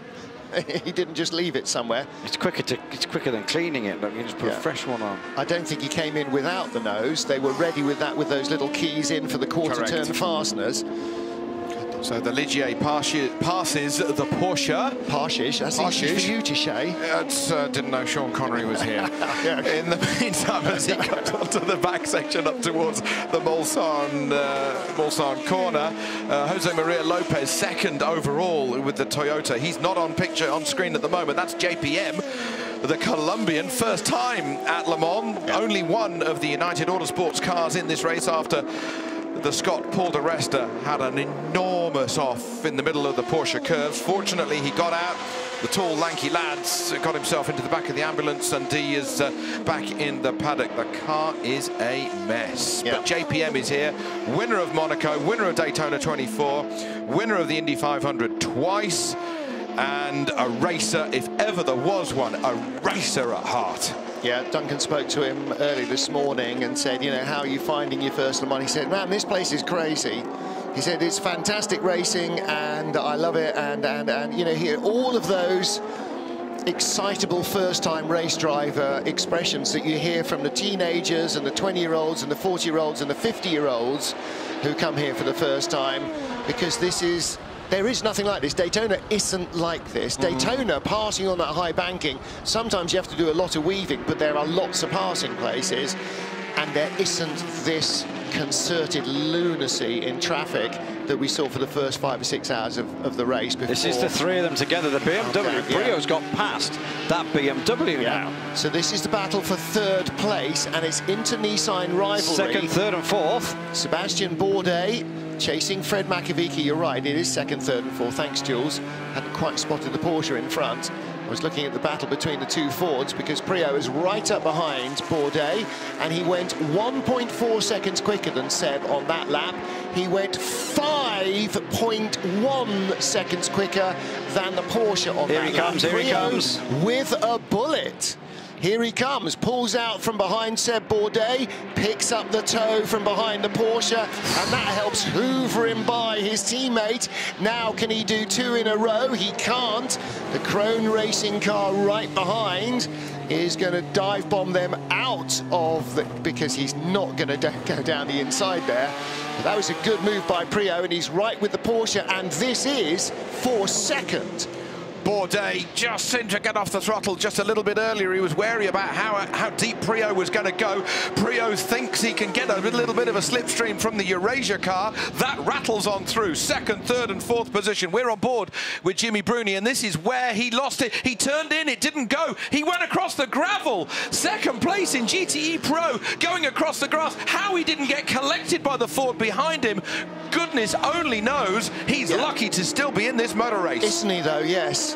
Speaker 3: He didn't just leave it somewhere.
Speaker 9: It's quicker than cleaning it. Look, you just put a fresh one on.
Speaker 3: I don't think he came in without the nose. They were ready with that, with those little keys in for the quarter-turn fasteners.
Speaker 2: So the Ligier passes the Porsche.
Speaker 3: Passes, that's easy for you to say.
Speaker 2: Didn't know Sean Connery was here. In the meantime, as he got onto the back section up towards the Mulsanne corner, Jose Maria Lopez, second overall with the Toyota. He's not on screen at the moment. That's JPM, the Colombian, first time at Le Mans. Only one of the United Autosports cars in this race, after the Scot Paul de Resta had an enormous off in the middle of the Porsche curves. Fortunately, he got out. The tall, lanky lads got himself into the back of the ambulance, and he is back in the paddock. The car is a mess. But JPM is here, winner of Monaco, winner of Daytona 24, winner of the Indy 500 twice, and a racer, if ever there was one, a racer at heart.
Speaker 3: Yeah, Duncan spoke to him early this morning and said, you know, how are you finding your first Le Mans? He said, man, this place is crazy. He said, it's fantastic racing and I love it. And you know, all of those excitable first-time race driver expressions that you hear from the teenagers and the 20-year-olds and the 40-year-olds and the 50-year-olds who come here for the first time, because there is nothing like this. Daytona isn't like this. Daytona, passing on that high banking, sometimes you have to do a lot of weaving, but there are lots of passing places, and there isn't this concerted lunacy in traffic that we saw for the first 5 or 6 hours of the race before.
Speaker 9: This is the 3 of them together. The BMW. Priaulx's got past that BMW now.
Speaker 3: So this is the battle for third place, and it's inter-Nissan rivalry.
Speaker 9: Second, third and fourth.
Speaker 3: Sebastian Bourdais chasing Fred Makovici. You're right, it is second, third and fourth. Thanks, Jules. Hadn't quite spotted the Porsche in front. I was looking at the battle between the 2 Fords, because Priaulx is right up behind Bourdais, and he went 1.4 seconds quicker than Seb on that lap. He went 5.1 seconds quicker than the Porsche on that lap.
Speaker 9: Here he comes,
Speaker 3: with a bullet. Here he comes, pulls out from behind Seb Bourdais, picks up the toe from behind the Porsche, and that helps hoover him by his teammate. Now can he do 2 in a row? He can't. The Krone Racing car right behind is going to dive bomb them out of the, because he's not going to go down the inside there. But that was a good move by Priaulx, and he's right with the Porsche, and this is for second.
Speaker 2: Bourdais just seemed to get off the throttle just a little bit earlier. He was wary about how deep Priaulx was going to go. Priaulx thinks he can get a little bit of a slipstream from the Eurasia car. That rattles on through. Second, third and fourth position. We're on board with Jimmy Bruni, and this is where he lost it. He turned in, it didn't go. He went across the gravel. Second place in GTE Pro, going across the grass. How he didn't get collected by the Ford behind him, goodness only knows. He's lucky to still be in this motor race.
Speaker 3: Isn't he, though? Yes.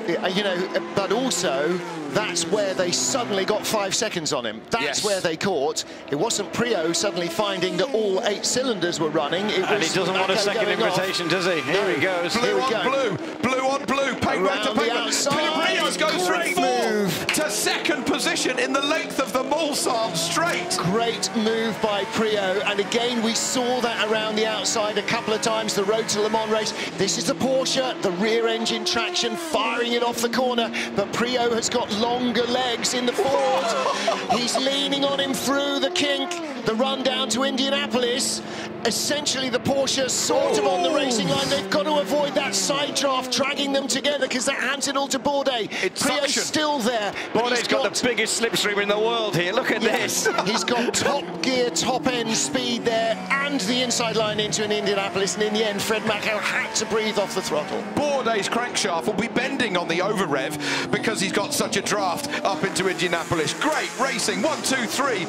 Speaker 3: You know, but also that's where they suddenly got 5 seconds on him. That's where they caught. It wasn't Priaulx suddenly finding that all 8 cylinders were running. It was,
Speaker 9: and he doesn't want a second invitation, does he? Here he goes.
Speaker 2: Blue on blue, blue on blue, pavement to pavement. Priaulx goes from 4th to second position in the length of the Mulsanne straight.
Speaker 3: Great move by Priaulx, and again we saw that around the outside a couple of times, the Road to Le Mans race. This is the Porsche, the rear engine traction, firing it off the corner, but Priaulx has got longer legs in the Ford. He's leaning on him through the kink, the run down to Indianapolis. Essentially the Porsche sort of on the racing line. They've got to avoid that side draft dragging them together, because that hands it all to Bourdais. Priaulx's still there.
Speaker 9: Bourdais got the biggest slipstream in the world here. Look at this.
Speaker 3: He's got top gear, top end speed there, and the inside line into an Indianapolis, and in the end Fred Macko had to breathe off the throttle.
Speaker 2: Bourdais' crankshaft will be bending on the over rev because he's got such a draft up into Indianapolis. Great racing, 1, 2, 3.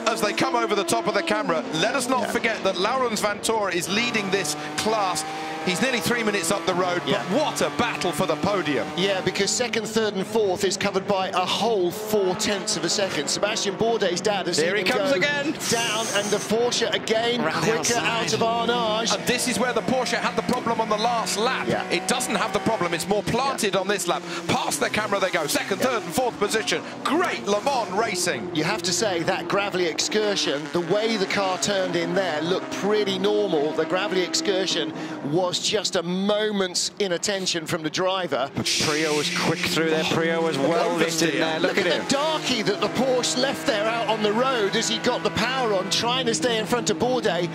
Speaker 2: As they come over the top of the camera, let us not forget that Laurens Vanthoor is leading this class. He's nearly 3 minutes up the road, but what a battle for the podium.
Speaker 3: Yeah, because second, third and fourth is covered by a whole 4/10 of a second. Sebastian Bourdais' dad has seen him go
Speaker 2: again.
Speaker 3: Down, and the Porsche again quicker out of Arnage.
Speaker 2: And this is where the Porsche had the problem on the last lap. It doesn't have the problem, it's more planted on this lap. Past the camera they go, second, third and fourth position. Great Le Mans racing.
Speaker 3: You have to say that gravelly excursion, the way the car turned in there looked pretty normal. The gravelly excursion was just a moment's inattention from the driver.
Speaker 9: Priaulx was quick through there. Priaulx was well lifted there. Look at him.
Speaker 3: The darkie that the Porsche left there out on the road as he got the power on, trying to stay in front of Bourdais.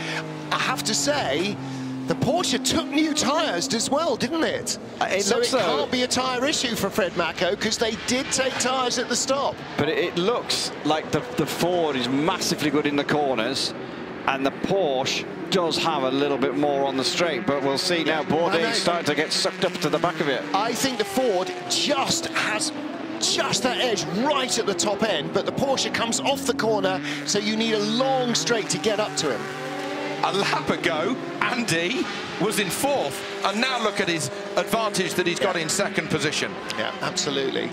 Speaker 3: I have to say, the Porsche took new tyres as well, didn't it? So it can't be a tyre issue for Fred Macko, because they did take tyres at the stop.
Speaker 9: But it looks like the Ford is massively good in the corners, and the Porsche does have a little bit more on the straight, but we'll see now. Bourdais starting to get sucked up to the back of it.
Speaker 3: I think the Ford just has that edge right at the top end, but the Porsche comes off the corner, so you need a long straight to get up to him.
Speaker 2: A lap ago, Andy was in 4th, and now look at his advantage that he's got in second position.
Speaker 3: Yeah, absolutely.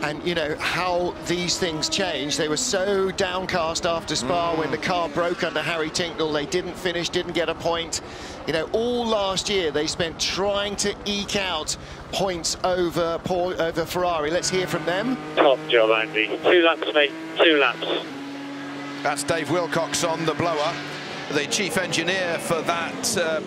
Speaker 3: And you know how these things change. They were so downcast after Spa when the car broke under Harry Tincknell. They didn't finish, didn't get a point. You know, all last year they spent trying to eke out points over Ferrari. Let's hear from them.
Speaker 8: Top job, Andy. 2 laps, mate. 2 laps.
Speaker 2: That's Dave Wilcox on the blower, the chief engineer for that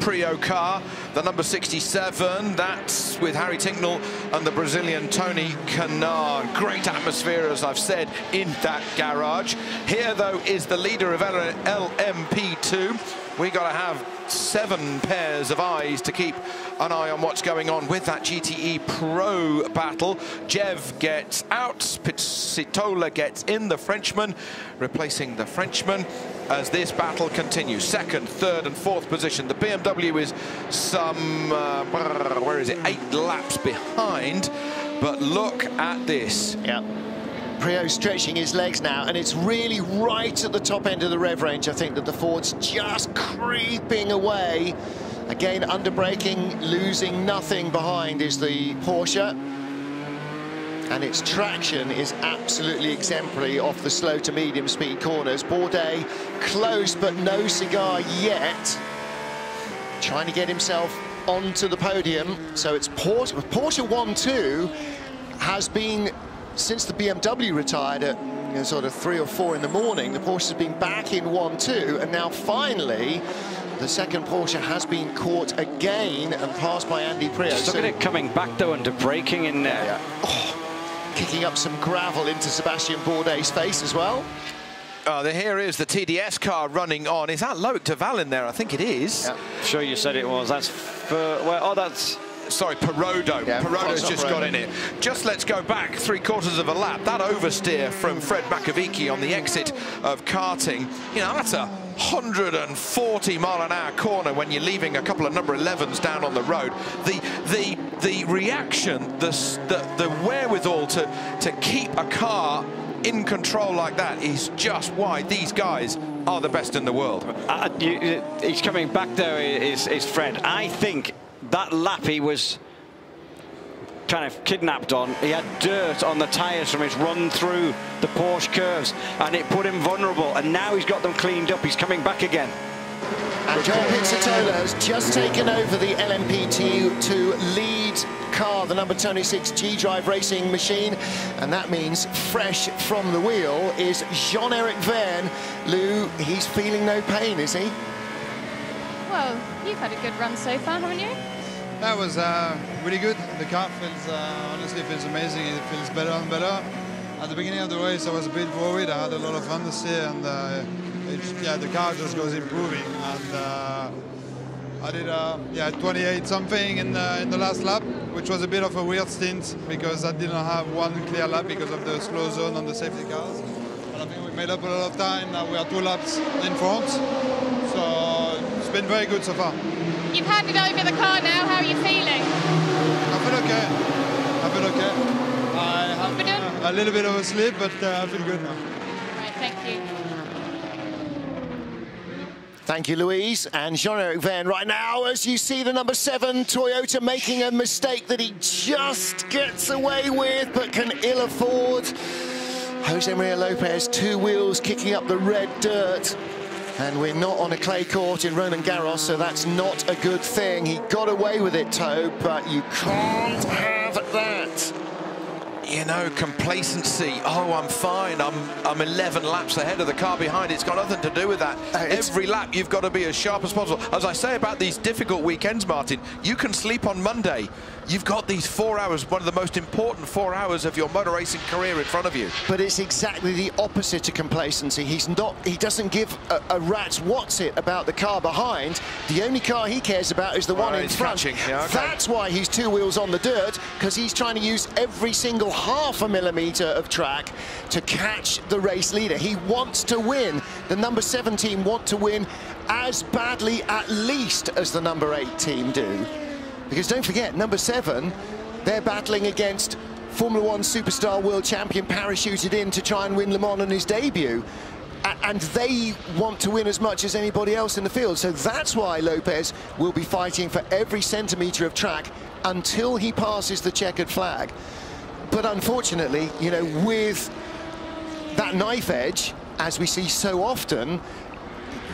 Speaker 2: Priaulx car, the number 67. That's with Harry Tincknell and the Brazilian Tony Kanaan. Great atmosphere, as I've said, in that garage. Here, though, is the leader of LMP2. We got to have 7 pairs of eyes to keep an eye on what's going on with that GTE Pro battle. Jev gets out, Pitsitola gets in, the Frenchman, replacing the Frenchman as this battle continues. Second, third and fourth position. The BMW is some, 8 laps behind, but look at this.
Speaker 3: Yeah. Priaulx stretching his legs now, and it's really right at the top end of the rev range. I think that the Ford's just creeping away. Again, under braking, losing nothing behind is the Porsche. And its traction is absolutely exemplary off the slow to medium speed corners. Bourdais close, but no cigar yet. Trying to get himself onto the podium. So it's Porsche 1-2 has been since the BMW retired at sort of 3 or 4 in the morning, the Porsche has been back in 1-2, and now finally the second Porsche has been caught again and passed by Andy Priaulx.
Speaker 9: Look at it coming back though under braking in there.
Speaker 3: Yeah. Oh, kicking up some gravel into Sebastian Bourdais' face as well.
Speaker 2: Here is the TDS car running on. Is that Loic Duval in there? I think it is.
Speaker 9: Yeah. Sure, you said it was. That's for, well, oh, that's...
Speaker 2: Sorry, Perrodo.
Speaker 3: Yeah,
Speaker 2: Perrodo's just got in it. Just let's go back 3/4 of a lap. That oversteer from Fred Makovici on the exit of karting. You know, that's a 140-mile-an-hour corner when you're leaving a couple of number 11s down on the road. The reaction, the wherewithal to keep a car in control like that is just why these guys are the best in the world.
Speaker 9: He's coming back there, is Fred. I think that lap he was kind of kidnapped on. He had dirt on the tyres from his run through the Porsche curves, and it put him vulnerable, and now he's got them cleaned up. He's coming back again.
Speaker 3: And Joel Pizzatola has just taken over the LMP2 lead car, the number 26 G-Drive racing machine, and that means fresh from the wheel is Jean-Eric Van Lew. He's feeling no pain, is he?
Speaker 5: Well, you've had a good run so far, haven't you?
Speaker 6: That was really good. The car feels, honestly, feels amazing. It feels better and better. At the beginning of the race, I was a bit worried. I had a lot of understeer, and the car just goes improving. And I did 28 something in the last lap, which was a bit of a weird stint because I didn't have one clear lap because of the slow zone on the safety cars. But I think we made up a lot of time. Now we are 2 laps in front, so it's been very good so far.
Speaker 5: You've handed over the car now. How are you feeling?
Speaker 6: I feel okay. I have a little bit of a slip, but I feel good now.
Speaker 5: Right, thank you.
Speaker 3: Thank you, Louise. And Jean-Eric Van right now, as you see the number 7 Toyota making a mistake that he just gets away with, but can ill afford. Jose Maria Lopez, 2 wheels kicking up the red dirt. And we're not on a clay court in Roland Garros, so that's not a good thing. He got away with it, Toe, but you can't have that.
Speaker 2: You know, complacency. Oh, I'm fine. I'm 11 laps ahead of the car behind. It's got nothing to do with that. Every lap, you've got to be as sharp as possible. As I say about these difficult weekends, Martin, you can sleep on Monday. You've got these 4 hours, one of the most important 4 hours of your motor racing career in front of you.
Speaker 3: But it's exactly the opposite to complacency. He doesn't give a rat's what's it about the car behind. The only car he cares about is the one in front.
Speaker 2: Yeah, okay.
Speaker 3: That's why he's 2 wheels on the dirt, because he's trying to use every single half a millimetre of track to catch the race leader. He wants to win. The number 7 team want to win as badly, at least, as the number 8 team do. Because don't forget, number 7, they're battling against Formula 1 superstar world champion parachuted in to try and win Le Mans on his debut. And they want to win as much as anybody else in the field. So that's why Lopez will be fighting for every centimetre of track until he passes the checkered flag. But unfortunately, you know, with that knife edge, as we see so often,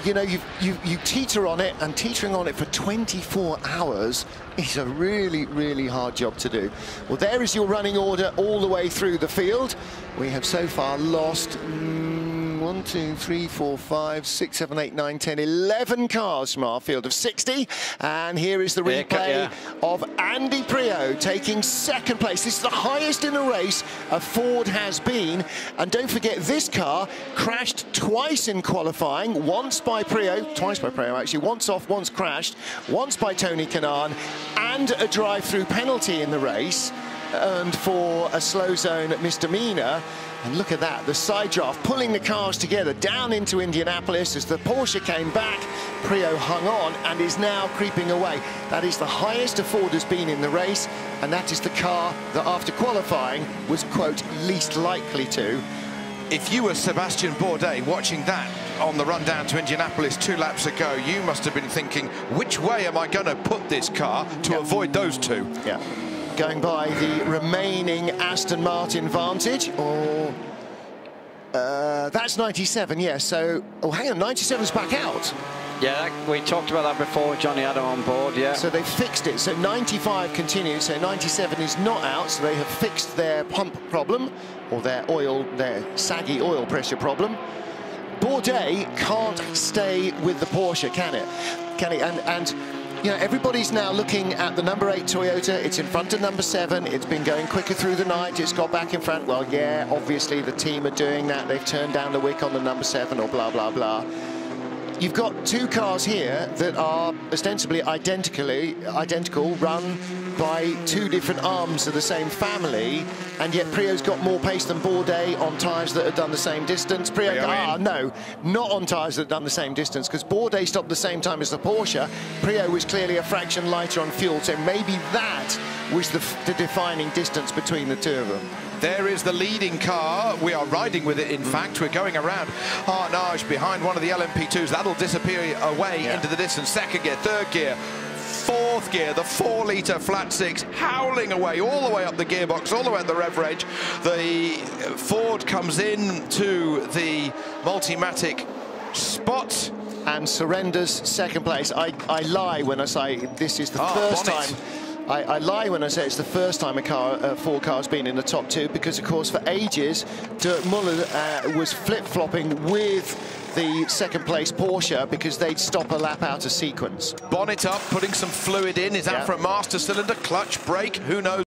Speaker 3: you know, you teeter on it, and teetering on it for 24 hours is a really, really hard job to do. Well, there is your running order all the way through the field. We have so far lost 1, 2, 3, 4, 5, 6, 7, 8, 9, 10, 11 cars from our field of 60. And here is the replay of Andy Priaulx taking 2nd place. This is the highest in a race a Ford has been. And don't forget, this car crashed twice in qualifying, once by Priaulx, twice by Priaulx actually, once off, once crashed, once by Tony Kanaan, and a drive-through penalty in the race, earned for a slow zone misdemeanor. And look at that, the side draft pulling the cars together down into Indianapolis. As the Porsche came back, Priaulx hung on and is now creeping away. That is the highest a Ford has been in the race, and that is the car that after qualifying was, quote, least likely to.
Speaker 2: If you were Sebastian Bourdais watching that on the run down to Indianapolis 2 laps ago, you must have been thinking, which way am I going to put this car to avoid those 2?
Speaker 3: Yeah. Going by the remaining Aston Martin Vantage, or that's 97, yes. So, oh, hang on, 97's back out.
Speaker 9: Yeah, we talked about that before with Johnny Adam on board, yeah.
Speaker 3: So they fixed it. So 95 continues, so 97 is not out, so they have fixed their pump problem, or their saggy oil pressure problem. Bourdais can't stay with the Porsche, can it? Can it? And you know, everybody's now looking at the number 8 Toyota. It's in front of number 7. It's been going quicker through the night. It's got back in front. Well, yeah, obviously the team are doing that. They've turned down the wick on the number 7 or blah, blah, blah. You've got two cars here that are ostensibly identical, run by two different arms of the same family, and yet Priaulx's got more pace than Bourdais on tyres that have done the same distance. Priaulx, no, not on tyres that have done the same distance, because Bourdais stopped the same time as the Porsche. Priaulx was clearly a fraction lighter on fuel, so maybe that was the defining distance between the two of them.
Speaker 2: There is the leading car. We are riding with it, in fact. We're going around Harnage behind one of the LMP2s. That'll disappear away into the distance. Second gear, third gear, fourth gear, the 4-litre flat 6 howling away all the way up the gearbox, all the way up the rev range. The Ford comes in to the Multimatic spot
Speaker 3: and surrenders second place. I lie when I say this is the first time. I lie when I say it's the first time a Ford car has been in the top 2, because, of course, for ages, Dirk Muller was flip-flopping with the second-place Porsche because they'd stop a lap out of sequence.
Speaker 2: Bonnet up, putting some fluid in. Is that for a master cylinder? Clutch, brake, who knows?